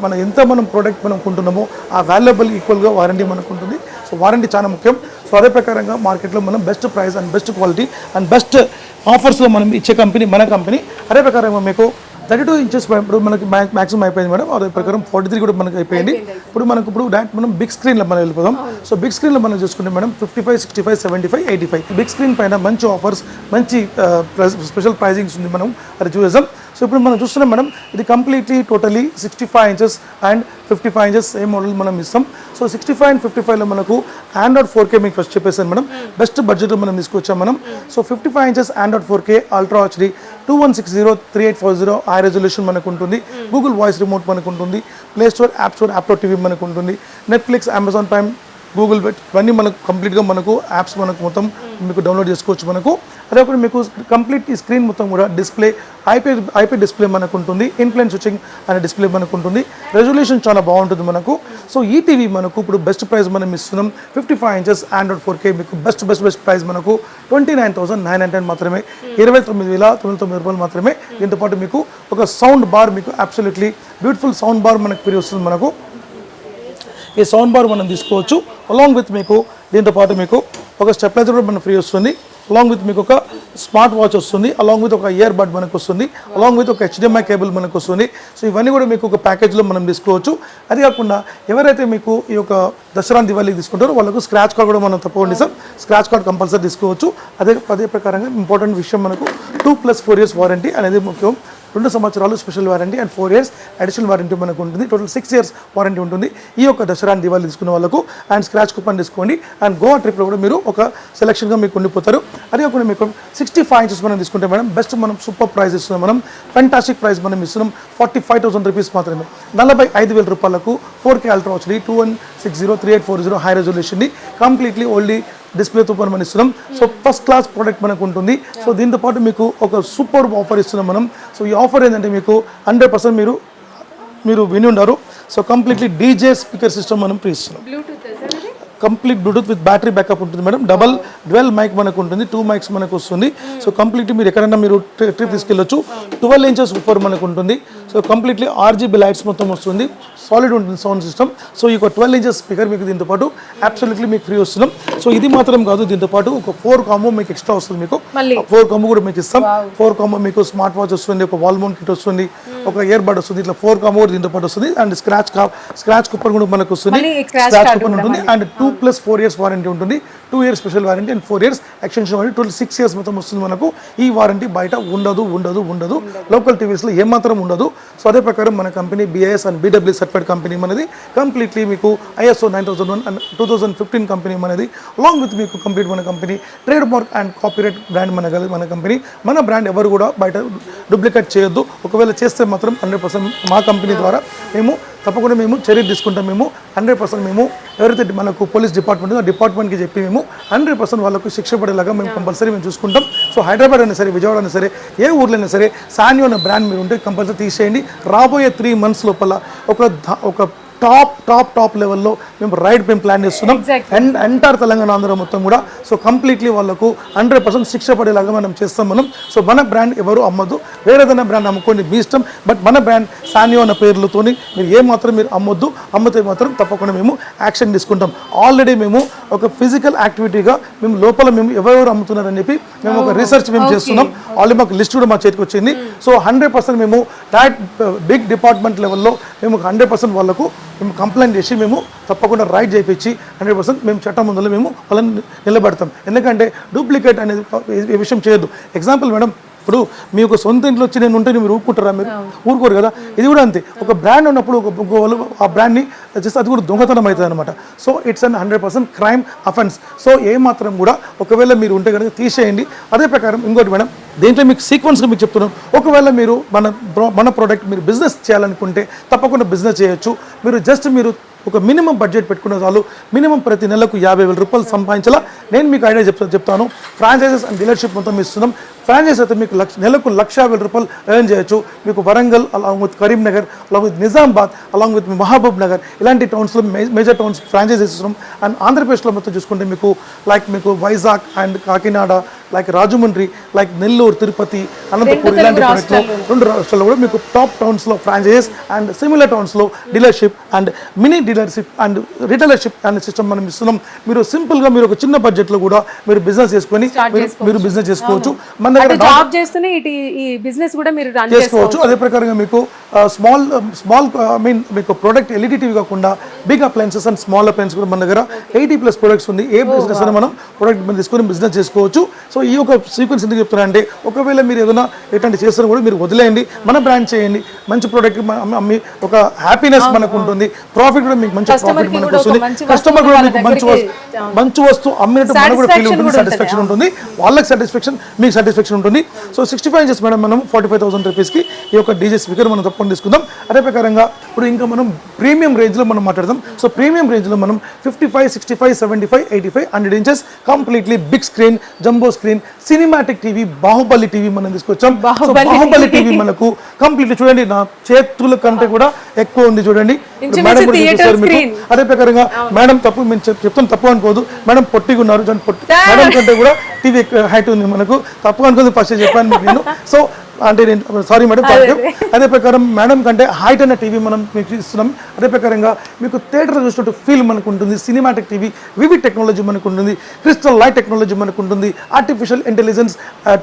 S1: మనం ఎంత మనం ప్రోడక్ట్ మనం కొంటున్నామో ఆ వాల్యుబుల్ ఈక్వల్గా వారంటీ మనకు ఉంటుంది. సో వారంటీ చాలా ముఖ్యం. సో అదే ప్రకారంగా మార్కెట్లో మనం best price and best quality and best ఆఫర్స్లో మనం ఇచ్చే కంపెనీ మన కంపెనీ. అదే ప్రకారంగా మీకు 32 ఇంచెస్ ఇప్పుడు మనకి మ్యాక్సిమం అయిపోయింది మేడం. అదే ప్రకారం 43 కూడా మనకి అయిపోయింది. ఇప్పుడు డైరెక్ట్ మనం బిగ్ స్క్రీన్లో మనం వెళ్ళిపోదాం. సో బిగ్ స్క్రీన్లో మనం చూసుకుంటే మేడం 55, 65, 75, 85 బిగ్ స్క్రీన్ పైన మంచి ఆఫర్స్, మంచి స్పెషల్ ప్రైజింగ్స్ ఉంది. మనం అది చూసేద్దాం. సో ఇప్పుడు మనం చూస్తున్నాం మేడం, ఇది completely totally 65 inches and 55 inches A model మనం ఇస్తాం. సో 65 and 55లో మనకు ఆండ్రాయిడ్ 4K మీకు ఫస్ట్ చెప్పేసాను మేడం. బెస్ట్ బడ్జెట్లో మనం తీసుకొచ్చాం మనం. So 55 inches Android 4K ultra HD 2160-3840 high resolution మనకు ఉంటుంది. గూగుల్ వాయిస్ రిమోట్ మనకు ఉంటుంది. ప్లే స్టోర్, యాప్ స్టోర్, యాప్టో టీవీ మనకు ఉంటుంది. నెట్ఫ్లిక్స్, అమెజాన్ ప్రైమ్, గూగుల్ ఇవన్నీ మనకు కంప్లీట్గా మనకు యాప్స్ మనకు మొత్తం మీకు డౌన్లోడ్ చేసుకోవచ్చు మనకు. అదే ఒకటి మీకు కంప్లీట్ ఈ స్క్రీన్ మొత్తం కూడా డిస్ప్లే ఐపీ డిస్ప్లే మనకు ఉంటుంది, ఇన్ఫ్లుయెన్స్ స్విచ్చింగ్ అనే డిస్ప్లే మనకు ఉంటుంది, రెజల్యూషన్ చాలా బాగుంటుంది మనకు. సో ఈ టీవీ మనకు ఇప్పుడు బెస్ట్ ప్రైస్ మనం ఇస్తున్నాం 55 inches Android 4K మీకు బెస్ట్ ప్రైస్ మనకు 29,900 మాత్రమే, 29,990 రూపాయలు మాత్రమే. దీంతో పాటు మీకు ఒక సౌండ్ బార్ మీకు అబ్సల్యూట్లీ బ్యూటిఫుల్ సౌండ్ బార్ మనకు ఫ్రీ వస్తుంది మనకు. ఈ సౌండ్ బార్ మనం తీసుకోవచ్చు. అలాంగ్ విత్ మీకు దీంతో పాటు మీకు ఒక స్టెప్లైజర్ కూడా మనకు ఫ్రీ వస్తుంది. అలాంగ్ విత్ మీకు ఒక స్మార్ట్ వాచ్ వస్తుంది, అలాంగ్ విత్ ఒక ఇయర్ బడ్ మనకు వస్తుంది, అలాంగ్ విత్ ఒక HDMI కేబుల్ మనకు వస్తుంది. సో ఇవన్నీ కూడా మీకు ఒక ప్యాకేజ్లో మనం తీసుకోవచ్చు. అది కాకుండా ఎవరైతే మీకు ఈ యొక్క దసరా దివాళీకి తీసుకుంటారో వాళ్ళకు స్క్రాచ్ కార్డ్ కూడా మనం తప్పకుండా సార్ స్క్రాచ్ కార్డ్ కంపల్సరీ తీసుకోవచ్చు. అదే ప్రకారంగా ఇంపార్టెంట్ విషయం మనకు 2+4 years వారంటీ అనేది ముఖ్యం. 2 సంవత్సరాలు special warranty and 4 years additional warranty మనకు ఉంటుంది. టోటల్ 6 years వారంటీ ఉంటుంది ఈ యొక్క దసరా దివాళీ తీసుకున్న వాళ్ళకు. అండ్ స్క్రాచ్ కూపన్ తీసుకోండి. అండ్ గోవా ట్రిప్లో కూడా మీరు ఒక సెలక్షన్గా మీకు ఉండిపోతారు. అదే కాకుండా మీకు 65 inches మనం తీసుకుంటే మేడం బెస్ట్ మనం సూపర్ ప్రైస్ ఇస్తున్నాం. మనం ఫెంటాస్టిక్ ప్రైస్ మనం ఇస్తున్నాం 45,000 rupees మాత్రమే. 45,000 రూపాయలకు 4K అల్ట్రా హెచ్డి 21603840 హై రెజల్యూషన్ని కంప్లీట్లీ ఓన్లీ డిస్ప్లేతో మనం ఇస్తున్నాం. సో ఫస్ట్ క్లాస్ ప్రోడక్ట్ మనకు ఉంటుంది. సో దీంతో పాటు మీకు ఒక సూపర్ ఆఫర్ ఇస్తున్నాం మనం. సో ఈ ఆఫర్ ఏంటంటే మీకు 100% మీరు విని ఉన్నారు. So completely DJ speaker system మనం ఫ్రీ ఇస్తున్నాం. Complete Bluetooth with battery backup ఉంటుంది మేడం. డ్వెల్ మైక్ మనకు ఉంటుంది, 2 mics మనకు వస్తుంది. సో కంప్లీట్లీ మీరు ఎక్కడైనా మీరు ట్రిప్ తీసుకెళ్ళొచ్చు. 12 inches సూపర్ మనకు ఉంటుంది. సో కంప్లీట్లీ RGB లైట్స్ మొత్తం వస్తుంది, సాలిడ్ ఉంటుంది సౌండ్ సిస్టమ్. సో ఈ 12 inches స్పీకర్ మీకు దీంతో పాటు అబ్సల్యూట్లీ మీకు ఫ్రీ వస్తున్నాం. సో ఇది మాత్రం కాదు, దీంతో పాటు ఒక 4 combo మీకు ఎక్స్ట్రా వస్తుంది. మీకు 4 combo కూడా మీకు ఇస్తాం. 4 combo మీకు స్మార్ట్ వాచ్ వస్తుంది, ఒక వాల్ మౌంట్ కిట్ వస్తుంది, ఒక ఇయర్ బడ్ వస్తుంది. ఇట్లా 4 combo కూడా దీంతో పాటు వస్తుంది. అండ్ స్క్రాచ్ కూపన్ కూడా మనకు వస్తుంది. స్క్రాచ్ కూపన్ ఉంటుంది. అండ్ 2+4 years వారంటీ ఉంటుంది. 2 years special warranty and 4 years extension warranty. Total 6 years మొత్తం వస్తుంది మనకు. ఈ వారంటీ బయట ఉండదు. లోకల్ టీవీస్లో ఏమాత్రం ఉండదు. సో అదే ప్రకారం మన company BIS and BW certified company మనది. కంప్లీట్లీ మీకు ISO 9001 అండ్ 2015 కంపెనీ మనది. అలాంగ్ విత్ మీకు కంప్లీట్ మన company trade mark and copyright brand మన కంపెనీ. మన బ్రాండ్ ఎవరు కూడా బయట డూప్లికేట్ చేయొద్దు. ఒకవేళ చేస్తే మాత్రం 100% మా కంపెనీ ద్వారా తప్పకుండా మేము చర్య తీసుకుంటాం. 100% మేము ఎవరైతే మనకు పోలీస్ డిపార్ట్మెంట్ ఆ డిపార్ట్మెంట్కి చెప్పి 100% వాళ్ళకు శిక్ష పడేలాగా మేము కంపల్సరీ చూసుకుంటాం. సో హైదరాబాద్ అయినా సరే, విజయవాడ అయినా సరే, ఏ ఊర్లో అయినా సరే సాన్యో అనే బ్రాండ్ మీరు ఉంటే కంపల్సరీ తీసేయండి. రాబోయే 3 months లోపల ఒక టాప్ లెవెల్లో మేము ప్లాన్ చేస్తున్నాం. ఎంటైర్ తెలంగాణ ఆంధ్ర మొత్తం కూడా. సో కంప్లీట్లీ వాళ్ళకు 100% శిక్ష పడేలాగా మనం చేస్తాం. సో మన బ్రాండ్ ఎవరు అమ్మద్దు, వేరేదైనా బ్రాండ్ అమ్ముకోండి మీ ఇష్టం. బట్ మన బ్రాండ్ సాన్యో అన్న పేర్లతో మీరు ఏమాత్రం మీరు అమ్మొద్దు. అమ్మితే మాత్రం తప్పకుండా మేము యాక్షన్ తీసుకుంటాం. ఆల్రెడీ మేము ఒక ఫిజికల్ యాక్టివిటీగా లోపల ఎవరెవరు అమ్ముతున్నారని చెప్పి మేము ఒక రీసెర్చ్ చేస్తున్నాం. ఆల్రెడీ మాకు లిస్ట్ కూడా మా చేతికి వచ్చింది. సో 100% మేము బిగ్ డిపార్ట్మెంట్ లెవెల్లో 100% వాళ్ళకు కంప్లైంట్ చేసి తప్పకుండా రైట్ చేయించి 100% మేము చట్టం ముందులో వాళ్ళని నిలబెడతాం. ఎందుకంటే డూప్లికేట్ అనేది ఈ విషయం చేయొద్దు. ఎగ్జాంపుల్ మేడం, ఇప్పుడు మీ యొక్క సొంత ఇంట్లో వచ్చి నేను ఉంటే మీరు ఊరుకుంటారా? మీరు ఊరుకోరు కదా. ఇది కూడా అంతే. ఒక బ్రాండ్ ఉన్నప్పుడు వాళ్ళు ఆ బ్రాండ్ని చేస్తే అది కూడా దొంగతనం అవుతుంది అనమాట. So it's an 100% crime offence. So ఏమాత్రం కూడా ఒకవేళ మీరు ఉంటే కనుక తీసేయండి. అదే ప్రకారం ఇంకోటి మేడం, దీంట్లో మీకు సీక్వెన్స్గా మీకు చెప్తున్నాం. ఒకవేళ మీరు మన ప్రోడక్ట్ మీరు బిజినెస్ చేయాలనుకుంటే తప్పకుండా బిజినెస్ చేయొచ్చు. మీరు ఒక మినిమం బడ్జెట్ పెట్టుకున్న చాలు. మినిమం ప్రతి నెలకు 50,000 రూపాయలు సంపాదించాలా. నేను మీకు ఐడియా చెప్తాను. ఫ్రాంచైజెస్ అండ్ డీలర్షిప్ మొత్తం ఇస్తున్నాం. ఫ్రాంచైజ్ అయితే మీకు నెలకు 1,50,000 రూపాయలు ఎర్న్ చేయొచ్చు. మీకు Warangal, along with Karimnagar, along with Nizamabad, along with Mahabubnagar, ఇలాంటి టౌన్స్లో మేజర్ టౌన్స్ ఫ్రాంచైజెస్ ఇస్తున్నాం. అండ్ ఆంధ్రప్రదేశ్లో మొత్తం చూసుకుంటే మీకు వైజాగ్ అండ్ కాకినాడ, రాజమండ్రి, నెల్లూరు, తిరుపతి, అనంతపూర్, ఇలాంటి ప్రాంతాల్లో 2 రాష్ట్రాల్లో కూడా మీకు టాప్ టౌన్స్లో ఫ్రాంచైజెస్ అండ్ సిమిలర్ టౌన్స్లో dealership and mini dealership and retailership అనే సిస్టమ్ మనం ఇస్తున్నాం. మీరు సింపుల్గా మీరు ఒక చిన్న బడ్జెట్లో కూడా మీరు బిజినెస్ చేసుకొని మీరు బిజినెస్ చేసుకోవచ్చు. మన దగ్గర
S2: జాబ్ చేస్తూనే ఈ బిజినెస్ కూడా మీరు రన్
S1: చేసుకోవచ్చు. అదే ప్రకారంగా మీకు స్మాల్ మీకు ప్రోడక్ట్ LED టీవీ కాకుండా big appliances and small appliance కూడా మన దగ్గర 80+ ప్రొడక్ట్స్ ఉంది. ఏ బిజినెస్ అయినా మనం ప్రోడక్ట్ తీసుకొని బిజినెస్ చేసుకోవచ్చు. సో ఈ యొక్క సీక్వెన్స్ ఎందుకు చెప్తున్నా అంటే, ఒకవేళ మీరు ఏదైనా చేస్తున్నా ఎట్లాంటి చేస్తున్నా కూడా మీరు వదిలేయండి, మన బ్రాండ్ చేయండి, మంచి ప్రోడక్ట్ అమ్మి ఒక హ్యాపీనెస్ మనకు ఉంటుంది, ప్రాఫిట్ కూడా మీకు మంచి ప్రాఫిట్ మనకు వస్తుంది, కస్టమర్ కూడా మీకు మంచి వస్తువు అమ్మినట్టు మనకు కూడా ఫీల్ ఉంటుంది, సాటిస్ఫాక్షన్ ఉంటుంది, వాళ్ళకి సాటిస్ఫాక్షన్, మీకు సాటిస్ఫాక్షన్ ఉంటుంది. సో 65 ఇంచెస్ మేడం మనం 45,000 రూపీస్కి ఈ యొక్క డీజే స్పీకర్ మనం తప్పకుండా తీసుకుందాం. అదే ప్రకారంగా ఇప్పుడు ఇంకా మనం ప్రీమియం రేంజ్లో మనం మాట్లాడదాం. సో ప్రీమియం రేంజ్లో మనం 55, 65, 75, 85, 100 inches completely big screen, jumbo screen, cinematic TV, Baahubali TV మనం తీసుకొచ్చాం. బాహుబలి టీవీ మనకు కంప్లీట్లీ చూడండి, నా చేతుల కంటే కూడా ఎక్కువ ఉంది చూడండి మేడం కూడా చూపిస్తారు మీకు. అదే ప్రకారంగా మేడం తప్పు మేము చెప్తాను, తప్పు అనుకోదు, మేడం పొట్టిగా ఉన్నారు, మేడం కంటే కూడా టీవీ హైట్ ఉంది మనకు, తప్పు అనుకోదు, ఫస్ట్ చెప్పాను మీకు నేను. సో అంటే నేను సారీ మేడం. అదే ప్రకారం మేడం కంటే హైట్ అనే టీవీ మనం మీకు ఇస్తున్నాం. అదే ప్రకారంగా మీకు థియేటర్ చూసినట్టు ఫీల్ మనకు ఉంటుంది, సినిమాటిక్ టీవీ, వివిడ్ టెక్నాలజీ మనకు ఉంటుంది, క్రిస్టల్ లైట్ టెక్నాలజీ మనకు ఉంటుంది, ఆర్టిఫిషియల్ ఇంటెలిజెన్స్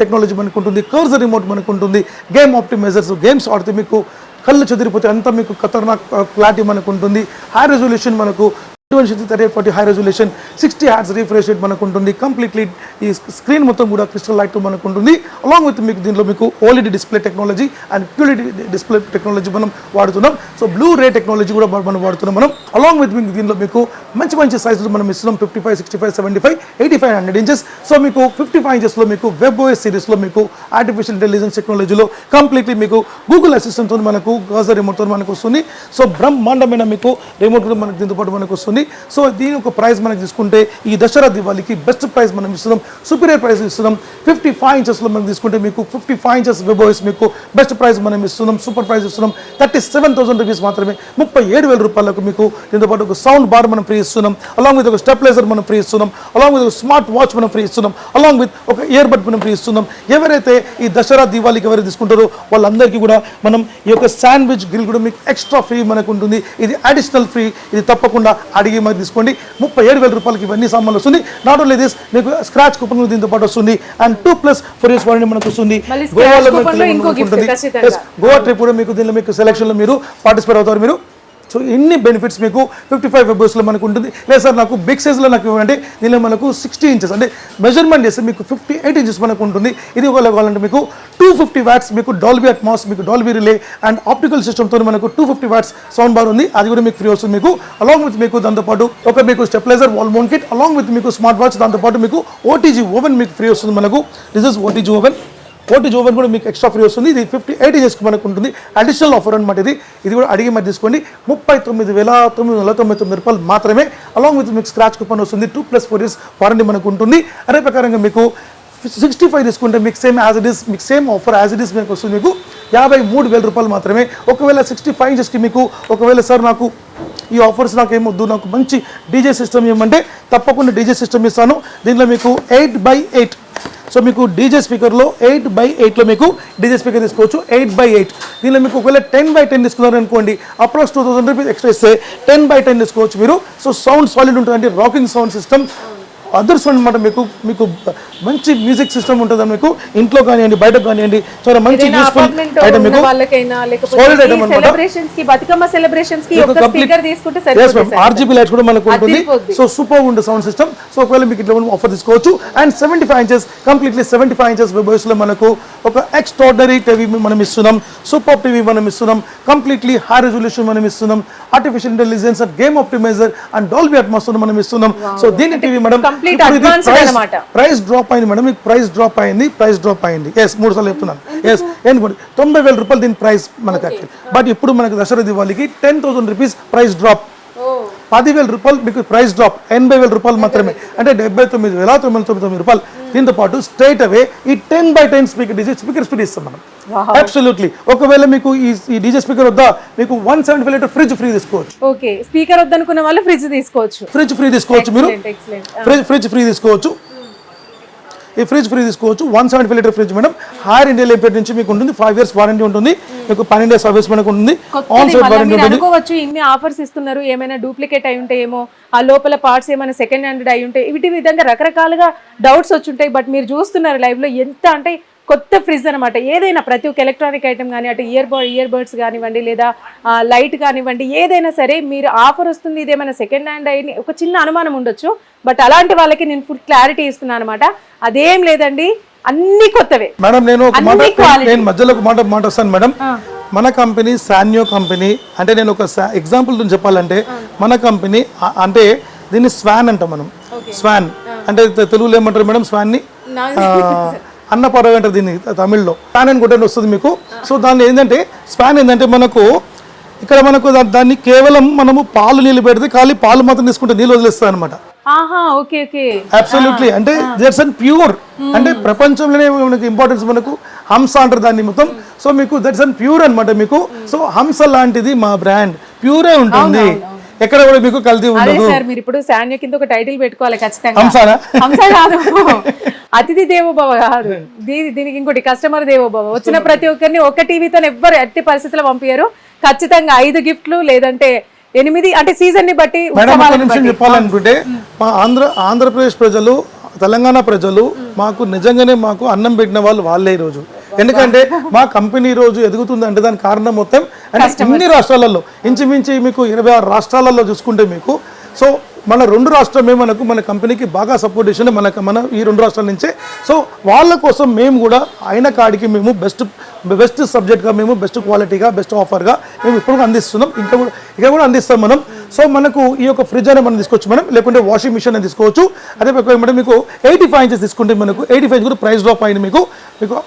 S1: టెక్నాలజీ మనకు ఉంటుంది, కర్సర్ రిమోట్ మనకు ఉంటుంది, గేమ్ ఆప్టిమైజర్స్, గేమ్స్ ఆడితే మీకు కళ్ళు చెదిరిపోతే అంతా మీకు ఖతర్నాక్ క్లారిటీ మనకు ఉంటుంది, హై రెజల్యూషన్ మనకు 2840 high resolution, 60 hertz refresh rate మనకు ఉంటుంది, కంప్లీట్లీ ఈ స్క్రీన్ మొత్తం కూడా క్రిస్టల్ లైట్ మనకు ఉంటుంది. అలాంగ్ విత్ మీకు దీంట్లో మీకు OLED display technology and QLED display technology మనం వాడుతున్నాం. సో బ్లూ రే టెక్నాలజీ కూడా మనం వాడుతున్నాం మనం. అలాంగ్ విత్ మీకు దీంట్లో మీకు మంచి మంచి సైజులు మనం ఇస్తున్నాం, 55, 65, 75, 85, 100 ఇంచెస్. సో మీకు 55 ఇంచెస్లో మీకు వెబ్ ఓఎస్ సిరీస్లో మీకు ఆర్టిఫిషియల్ ఇంటెలిజెన్స్ టెక్నాలజీలో కంప్లీట్లీ మీకు గూగుల్ అసిస్టెంట్తో మనకు కర్సర్ రిమోట్తో మనకు వస్తుంది. సో బ్రహ్మాండమైన మీకు రిమోట్ కూడా మనకు దీంతో పాటు మనకు వస్తుంది. సో దీని ఒక ప్రైస్ మనకి తీసుకుంటే ఈ దసరా దివాళీకి బెస్ట్ ప్రైస్ మనం ఇస్తున్నాం, సుపీరియర్ ప్రైస్ ఇస్తున్నాం. 55 ఇంచెస్లో మనం తీసుకుంటే మీకు 55 ఇంచెస్ వెబ్ ఓఎస్ మీకు బెస్ట్ ప్రైస్ మనం ఇస్తున్నాం, సూపర్ ప్రైస్ ఇస్తున్నాం. 37,000 రూపీస్ మాత్రమే, 37,000 రూపాయలకు మీకు దీంతో పాటు ఒక సౌండ్ బార్ మనం ఫ్రీ ఇస్తున్నాం, అలాంగ్ విత్ ఒక స్టెప్లైజర్ మనం ఫ్రీ ఇస్తున్నాం, అలాంగ్ విత్ ఒక స్మార్ట్ వాచ్ మనం ఫ్రీ ఇస్తున్నాం, అలాంగ్ విత్ ఒక ఇయర్ బడ్ మనం ఫ్రీ ఇస్తున్నాం. ఎవరైతే ఈ దసరా దివాళీకి ఎవరైతే తీసుకుంటారో వాళ్ళందరికీ కూడా మనం ఈ యొక్క శాండ్విచ్ గ్రిల్ కూడా మీకు ఎక్స్ట్రా ఫ్రీ మనకు ఉంటుంది, ఇది అడిషనల్ ఫ్రీ, ఇది తప్పకుండా అడిగి మరి తీసుకోండి. 37,000 రూపాయలకి ఇవన్నీ సామాన్లు వస్తుంది. నాట్ ఓన్లీ దిస్, మీకు స్క్రాచ్ కూపన్ దీంతో పాటు వస్తుంది అండ్ 2+4 years వారంటీ మనకు వస్తుంది. గోవా ట్రిప్ కూడా మీకు దీనిలో మీకు సెలక్షన్లో మీరు పార్టిసిపేట్ అవుతారు మీరు. సో ఇన్ని బెనిఫిట్స్ మీకు 55 వెబ్ ఓఎస్లో మనకు ఉంటుంది. లేదు సార్ నాకు బిగ్ సైజ్లో నాకు ఇవ్వండి, దీనిలో మనకు 60 ఇంచెస్ అంటే మెజర్మెంట్ చేస్తే మీకు 58 ఇంచెస్ మనకు ఉంటుంది. ఇది ఒకవేళ కావాలంటే మీకు 250 వాట్స్ మీకు డాల్బీ అట్మాస్, మీకు డాల్బీ రిలే అండ్ ఆప్టికల్ సిస్టమ్తో మనకు 250 వాట్స్ సౌండ్ బార్ ఉంది, అది కూడా మీకు ఫ్రీ వస్తుంది మీకు. అలాంగ్ విత్ మీకు దాంతోపాటు ఒక మీకు stabiliser wall mount kit, along with మీకు స్మార్ట్ వాచ్, దాంతోపాటు మీకు ఓటీజీ ఓవెన్ మీకు ఫ్రీ వస్తుంది మనకు. దిస్ ఇస్ ఓటీజీ ఓవెన్ కూడా మీకు ఎక్స్ట్రా ఫ్రీ వస్తుంది. ఇది 58 ఇంచెస్కి మనకు ఉంటుంది, అడిషనల్ ఆఫర్ అనమాట ఇది. ఇది కూడా అడిగి మరి తీసుకోండి. 39,999 రూపాయలు మాత్రమే. అలాంగ్ విత్ మీకు స్క్రాచ్ కూపన్ వస్తుంది, 2+4 years వారంటీ మనకు ఉంటుంది. అదే ప్రకారంగా మీకు 65 తీసుకుంటే మీకు సేమ్ యాజ్ ఇట్ ఈస్, మీకు same offer as it is మీకు వస్తుంది మీకు 53,000 రూపాయలు మాత్రమే. ఒకవేళ 65 ఇంచెస్కి మీకు ఒకవేళ సార్ నాకు ఈ ఆఫర్స్ నాకు ఏమొద్దు, నాకు మంచి డీజే సిస్టమ్ ఇవ్వమంటే తప్పకుండా డీజే సిస్టమ్ ఇస్తాను. దీనిలో మీకు 8x8, సో మీకు డీజే స్పీకర్లో 8x8లో మీకు డీజే స్పీకర్ తీసుకోవచ్చు. 8x8 దీనిలో మీకు ఒకవేళ 10x10 తీసుకున్నారు అనుకోండి, అప్రాక్స్ 2,000 రూపీస్ ఎక్స్ట్రా ఇస్తే 10x10 తీసుకోవచ్చు మీరు. సో సౌండ్ సాలిడ్ ఉంటుంది, అంటే రాకింగ్ సౌండ్ సిస్టమ్, అదర్స్ అనమాట. మీకు మంచి మ్యూజిక్ సిస్టమ్ ఉంటుంది మీకు, ఇంట్లో కానివ్వండి బయట కానివ్వండి, చాలా మంచి యూస్ఫుల్ ఐటమ్ మీకు. సాలిడ్ ఐటమ్ అనమాట. ఆర్జీబీ లైట్స్ కూడా మనకు ఉంటుంది. సో సూపర్ ఉంటుంది సౌండ్ సిస్టమ్. సో ఒకవేళ మీకు ఇట్లా ఆఫర్ తీసుకోవచ్చు. అండ్ 75 ఇంచెస్ కంప్లీట్లీ 75 ఇంచెస్ వెబ్ ఓఎస్లో మనకు ఒక ఎక్స్ట్రార్డినరీ టీవీ మనం ఇస్తున్నాం, సూపర్ టీవీ మనం ఇస్తున్నాం, కంప్లీట్లీ హై రెజల్యూషన్ మనం ఇస్తున్నాం, artificial intelligence and game optimizer and Dolby Atmos మనం ఇస్తున్నాం. సో దీని టీవీ మేడం ప్రైస్ డ్రాప్ అయింది మేడం, మీకు ప్రైస్ డ్రాప్ అయింది. ఎస్ 3 సార్లు చెప్తున్నాను. ఎస్ 90,000 రూపాయలు దీని ప్రైస్ మనకు. బట్ ఇప్పుడు మనకు దసరా దివాళీకి 10,000 రూపీస్ ప్రైస్ డ్రాప్, 10,000 రూపాయలు మీకు ప్రైస్ డ్రాప్, 80,000 రూపాయలు మాత్రమే, అంటే 79,999 రూపాయలు. దీంతో పాటు స్ట్రైట్ అవే ఈ 10x10 స్పీకర్ స్పీడ్ ఇస్తాం మనం. అబ్సల్యూట్లీ. ఒకవేళ మీకు ఈ డీజే స్పీకర్ వద్దా, మీకు 175 లీటర్ ఫ్రిడ్జ్ ఫ్రీ తీసుకోవచ్చు.
S2: ఓకే, స్పీకర్ వద్దనుకున్న వాళ్ళు ఫ్రిడ్జ్ తీసుకోవచ్చు.
S1: ఫ్రిడ్జ్ ఫ్రీ తీసుకోవచ్చు మీరు. ఫ్రిడ్జ్ ఫ్రీ తీసుకోవచ్చు. ఈ ఫ్రిడ్జ్ ఫ్రీ తీసుకోవచ్చు. 175 litre fridge madam, Haier India limited నుంచి మీకు ఉంటుంది. 5 years వారంటీ ఉంటుంది మీకు, 12 days సర్వీస్ మనకు ఉంటుంది, ఆన్ సైట్ వారంటీ ఉంటుంది.
S2: అనుకోవచ్చు ఇన్ని ఆఫర్స్ ఇస్తున్నారు, ఏమైనా డూప్లికేట్ అయి ఉంటాయేమో, ఆ లోపల పార్ట్స్ ఏమైనా సెకండ్ హ్యాండ్ అయి ఉంటాయి, వీటి విధంగా రకరకాలుగా డౌట్స్ వచ్చి ఉంటాయి. బట్ మీరు చూస్తున్నారు లైవ్ లో ఎంత అంటే కొత్త ఫ్రిడ్జ్ అనమాట. ఏదైనా ప్రతి ఒక్క ఎలక్ట్రానిక్ ఐటమ్ కానీ, అటు ఇయర్ బడ్స్ కానివ్వండి, లేదా లైట్ కానివ్వండి, ఏదైనా సరే మీరు ఆఫర్ వస్తుంది, ఇదేమైనా సెకండ్ హ్యాండ్ అయ్యి ఒక చిన్న అనుమానం ఉండొచ్చు. బట్ అలాంటి వాళ్ళకి నేను ఫుల్ క్లారిటీ ఇస్తున్నాను అనమాట. అదేం లేదండి, అన్ని కొత్తవే
S1: మేడం నేను ఒక మాట
S2: అన్ని quality.
S1: నేను మధ్యలో ఒక మాట వస్తాను మేడం. మన కంపెనీ సాన్యో కంపెనీ అంటే నేను ఒక ఎగ్జాంపుల్ చెప్పాలంటే మన కంపెనీ అంటే దీన్ని స్వాన్ అంటాం మనం. స్వాన్ అంటే తెలుగులో ఏమంటారు మేడం స్వాన్ని? అన్నపడవ అంటారు దీన్ని తమిళ్లో. స్వాన్ అని కూడా వస్తుంది మీకు. సో దాన్ని ఏంటంటే స్వాన్ ఏంటంటే మనకు ఇక్కడ మనకు దాన్ని కేవలం మనము పాలు నీళ్ళు పెడితే ఖాళీ పాలు మాత్రం తీసుకుంటే నీళ్ళు వదిలేస్తాయి అనమాట.
S2: ఆహా ఓకే ఓకే
S1: అబ్సల్యూట్లీ అంటే దట్స్ అండ్ ప్యూర్ అంటే ప్రపంచంలోనే మనకు ఇంపార్టెన్స్ మనకు హంస అంటారు దాన్ని మొత్తం. సో మీకు దట్స్ అండ్ ప్యూర్ అనమాట మీకు. సో హంస లాంటిది మా బ్రాండ్ ప్యూరే ఉంటుంది, ఎక్కడ కూడా మీకు కల్తీ ఉండదు.
S2: సార్ మీరు ఇప్పుడు సాన్యో కింద ఒక టైటిల్ పెట్టుకోవాలి ఖచ్చితంగా.
S1: హంసానా?
S2: హంస కాదు, అతిథి దేవోభవ కాదు, దీనికి ఇంకోటి కస్టమర్ దేవోభవ. వచ్చిన ప్రతి ఒక్కరిని ఒక టీవీతో ఎవ్వరు ఎట్టి పరిస్థితుల్లో పంపించారు. ఖచ్చితంగా 5 గిఫ్ట్లు లేదంటే 8 అంటే సీజన్ ని బట్టి.
S1: మేడం ఒక నిమిషం చెప్పాలనుకుంటే మా ఆంధ్రప్రదేశ్ ప్రజలు తెలంగాణ ప్రజలు మాకు నిజంగానే మాకు అన్నం పెట్టిన వాళ్ళు వాళ్ళే ఈరోజు. ఎందుకంటే మా కంపెనీ రోజు ఎదుగుతుంది అంటే దానికి కారణం మొత్తం అంటే ఇన్ని రాష్ట్రాలలో ఇంచుమించి మీకు 26 రాష్ట్రాలలో చూసుకుంటే మీకు. సో మన 2 రాష్ట్రమే మనకు మన కంపెనీకి బాగా సపోర్ట్ చేసింది మన ఈ 2 రాష్ట్రాల నుంచే. సో వాళ్ళ కోసం మేము కూడా అయిన కాడికి మేము బెస్ట్ సబ్జెక్ట్గా మేము బెస్ట్ క్వాలిటీగా బెస్ట్ ఆఫర్గా మేము ఇప్పుడు అందిస్తున్నాం. ఇంకా కూడా అందిస్తాం మనం. సో మనకు ఈ యొక్క ఫ్రిడ్జ్ అనేది మనం తీసుకోవచ్చు మనం, లేకుంటే వాషింగ్ మిషన్ అని తీసుకోవచ్చు. అదే మేడం మీకు 85 ఇంచెస్ తీసుకుంటే మనకు 85 కూడా ప్రైస్ డ్రాప్ అయింది మీకు.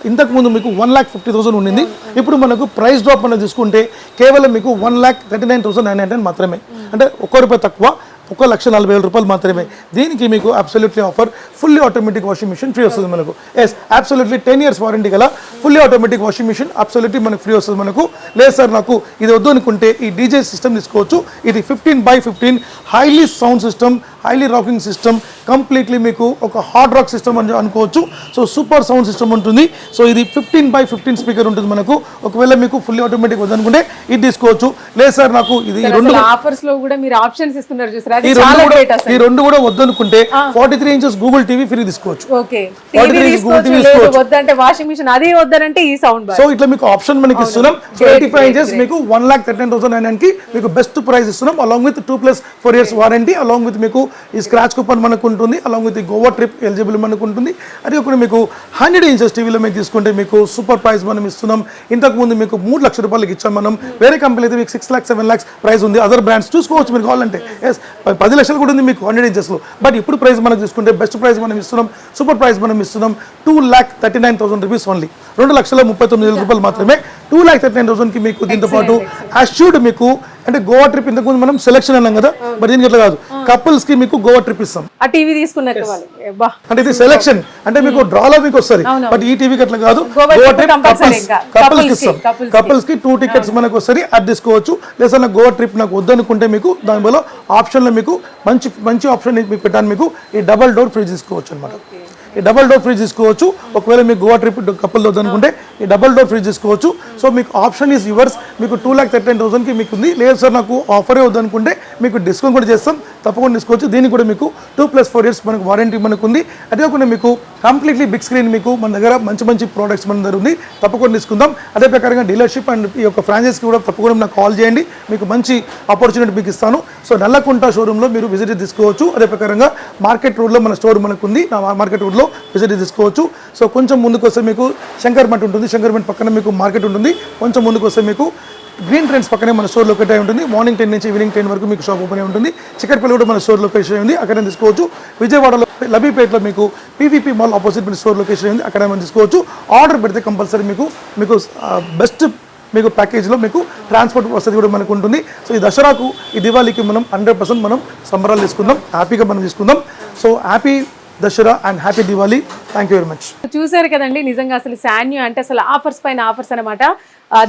S1: ఇంతకుముందు మీకు 1,50,000 ఉండింది, ఇప్పుడు మనకు ప్రైస్ డ్రాప్ అనేది తీసుకుంటే కేవలం మీకు 1,39,900 మాత్రమే. అంటే ₹1 తక్కువ, ₹1,40,000 మాత్రమే. దీనికి మీకు absolutely offer fully automatic washing machine free వస్తుంది మనకు. ఎస్ అబ్సల్యూట్లీ 10 years వారంటీ గల fully automatic washing machine absolutely మనకు ఫ్రీ వస్తుంది మనకు. లేదు సార్ నాకు ఇది వద్దు అనుకుంటే ఈ డీజే సిస్టమ్ తీసుకోవచ్చు. ఇది 15x15 highly sound system, highly rocking system, completely మీకు ఒక హార్డ్ రాక్ సిస్టమ్ అని అనుకోవచ్చు. సో సూపర్ సౌండ్ సిస్టమ్ ఉంటుంది. సో ఇది 15x15 స్పీకర్ ఉంటుంది మనకు. ఒకవేళ మీకు ఫుల్లీ ఆటోమేటిక్ వద్దనుకుంటే ఇది తీసుకోవచ్చు. లేదు సార్ నాకు ఇది 2
S2: ఆఫర్స్ లో కూడా మీరు ఆప్షన్స్ ఇస్తున్నారు చూసారా,
S1: ఈ 2 కూడా వద్దనుకుంటే 43 ఇంచెస్ గూగుల్ టీవీ ఫ్రీ తీసుకోవచ్చు.
S2: ఓకే టీవీ తీసుకోవచ్చు. లేదు వద్దంటే వాషింగ్ మిషన్, అది వద్దనంటే ఈ సౌండ్ బార్.
S1: సో ఇట్లా మీకు ఆప్షన్ మనకి ఇస్తున్నాం. సో 85 ఇంచెస్ మీకు 1,39,900 కి మీకు బెస్ట్ ప్రైస్ ఇస్తున్నాం. Along with 2+4 years warranty, along with మీకు ఈ స్క్రాచ్ కూపన్ మనకు ఉంటుంది, along with Goa trip eligible మనకు ఉంటుంది. అది ఒకటి మీకు 100 ఇంచెస్ టీవీలో మీకు తీసుకుంటే మీకు సూపర్ ప్రైస్ మనం ఇస్తున్నాం. ఇంతకు ముందు మీకు 3 లక్షల రూపాయలకి ఇచ్చాం మనం. వేరే కంపెనీ అయితే మీకు 6 lakhs 7 lakhs ప్రైస్ ఉంది. అదర్ బ్రాండ్స్ చూసుకోవచ్చు మీరు కావాలంటే. ఎస్ 10 లక్షలు కూడా ఉంది మీకు 100 ఇంచెస్లో. బట్ ఇప్పుడు ప్రైస్ మనం తీసుకుంటే బెస్ట్ ప్రైస్ మనం ఇస్తున్నాం, సూపర్ ప్రైస్ మనం ఇస్తున్నాం. ₹2,39,000 ఓన్లీ, ₹2,39,000 మాత్రమే. ₹2,39,000కి మీకు దీంతో పాటు అష్యూర్డ్ మీకు అంటే గోవా ట్రిప్. ఇంతకుముందు మనం సెలెక్షన్ అన్నాం కదా, బట్ దీనికి ఎట్లా కాదు, కపుల్స్ కి మీకు గోవా ట్రిప్ ఇస్తాం.
S2: ఆ టీవీ తీసుకున్నారు
S1: అంటే ఇది సెలెక్షన్ అంటే మీకు డ్రాలో మీకు వస్తుంది. బట్ ఈ టీవీకి అట్లా కాదు, గోవా ట్రిప్ కపుల్స్ కి ఇస్తాం. కపుల్స్ కి 2 tickets మనకు వస్తుంది, అది తీసుకోవచ్చు. లేదా నాకు గోవా ట్రిప్ నాకు వద్దనుకుంటే మీకు దాని వల్ల ఆప్షన్లో మీకు మంచి ఆప్షన్ మీకు పెట్టాను. మీకు ఈ డబల్ డోర్ ఫ్రిడ్జ్ తీసుకోవచ్చు అనమాట. ఈ డబల్ డోర్ ఫ్రిడ్జ్ తీసుకోవచ్చు. ఒకవేళ మీకు గోవా ట్రిప్ కపుల్ వద్దనుకుంటే ఈ డబల్ డోర్ ఫ్రిడ్జ్ తీసుకోవచ్చు. సో మీకు ఆప్షన్ ఈజ్ యువర్స్. మీకు 2,39,000కి మీకు ఉంది. లేదు సార్ నాకు ఆఫరే వద్దనుకుంటే మీకు డిస్కౌంట్ కూడా చేస్తాం, తప్పకుండా తీసుకోవచ్చు. దీనికి కూడా మీకు 2+4 years మనకు వారంటీ మనకు ఉంది. అదే కాకుండా మీకు కంప్లీట్లీ బిగ్ స్క్రీన్ మీకు మన దగ్గర మంచి ప్రోడక్ట్స్ మన దగ్గర ఉంది, తప్పకుండా తీసుకుందాం. అదే ప్రకారంగా డీలర్షిప్ అండ్ ఈ యొక్క ఫ్రాంచైజీకి కూడా తప్పకుండా నాకు కాల్ చేయండి, మీకు మంచి ఆపర్చునిటీ మీకు ఇస్తాను. సో నల్లకుంట షోరూంలో మీరు విజిట్ తీసుకోవచ్చు. అదే ప్రకారంగా మార్కెట్ రోడ్లో మన స్టోర్ మనకు ఉంది, మార్కెట్ రోడ్లో విజిట్ తీసుకోవచ్చు. సో కొంచెం ముందుకు వస్తే మీకు శంకర్ మఠ్ ఉంటుంది, శంకర్ మఠ్ పక్కన మీకు మార్కెట్ ఉంటుంది. కొంచెం ముందుకు వస్తే మీకు గ్రీన్ ట్రెండ్స్ పక్కనే మన స్టోర్ లొకేట్ అయి ఉంటుంది. మార్నింగ్ 10 నుంచి ఈవినింగ్ 10 వరకు మీకు షాప్ ఓపెన్ అయి ఉంటుంది. చిక్కట్పల్లి కూడా మన స్టోర్ లొకేషన్ ఉంది, అక్కడ తీసుకోవచ్చు. విజయవాడలో లబీపేటలో మీకు పీవీపీ మాల్ ఆపోజిట్ మన స్టోర్ లొకేషన్ ఉంది, అక్కడ మనం తీసుకోవచ్చు. ఆర్డర్ పెడితే కంపల్సరీ మీకు బెస్ట్ మీకు ప్యాకేజ్లో మీకు ట్రాన్స్పోర్ట్ వసతి కూడా మనకు ఉంటుంది. సో ఈ దసరాకు ఈ దివాళీకి మనం 100% మనం సంబరాలు తీసుకుందాం, హ్యాపీగా మనం తీసుకుందాం. So happy Dasara and happy Diwali. Thank you very much.
S2: చూసారు కదండి, నిజంగా అసలు సాన్యో అంటే అసలు ఆఫర్స్ పైన ఆఫర్స్ అనమాట.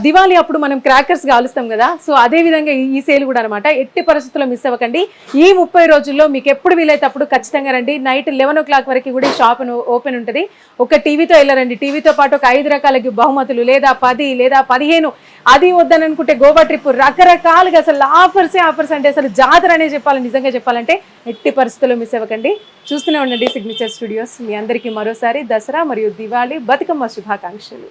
S2: దివాళీ అప్పుడు మనం క్రాకర్స్ కాలుస్తాం కదా, సో అదే విధంగా ఈ సేల్ కూడా అనమాట. ఎట్టి పరిస్థితుల్లో మిస్ అవ్వకండి. ఈ 30 రోజుల్లో మీకు ఎప్పుడు వీలైతే అప్పుడు ఖచ్చితంగా రండి. నైట్ 11 o'clock వరకు కూడా షాప్ ఓపెన్ ఉంటుంది. ఒక టీవీతో వెళ్ళరండి, టీవీతో పాటు ఒక 5 రకాల బహుమతులు, లేదా 10 లేదా 15, అది వద్దని అనుకుంటే గోవా ట్రిప్, రకరకాలుగా అసలు ఆఫర్స్ అంటే అసలు జాతర అనే చెప్పాలి. నిజంగా చెప్పాలంటే ఎట్టి పరిస్థితుల్లో మిస్ అవ్వకండి. చూస్తూనే ఉండండి సిగ్నేచర్ స్టూడియోస్. మీ అందరికీ మరోసారి దసరా మరియు దివాళీ బతుకమ్మ శుభాకాంక్షలు.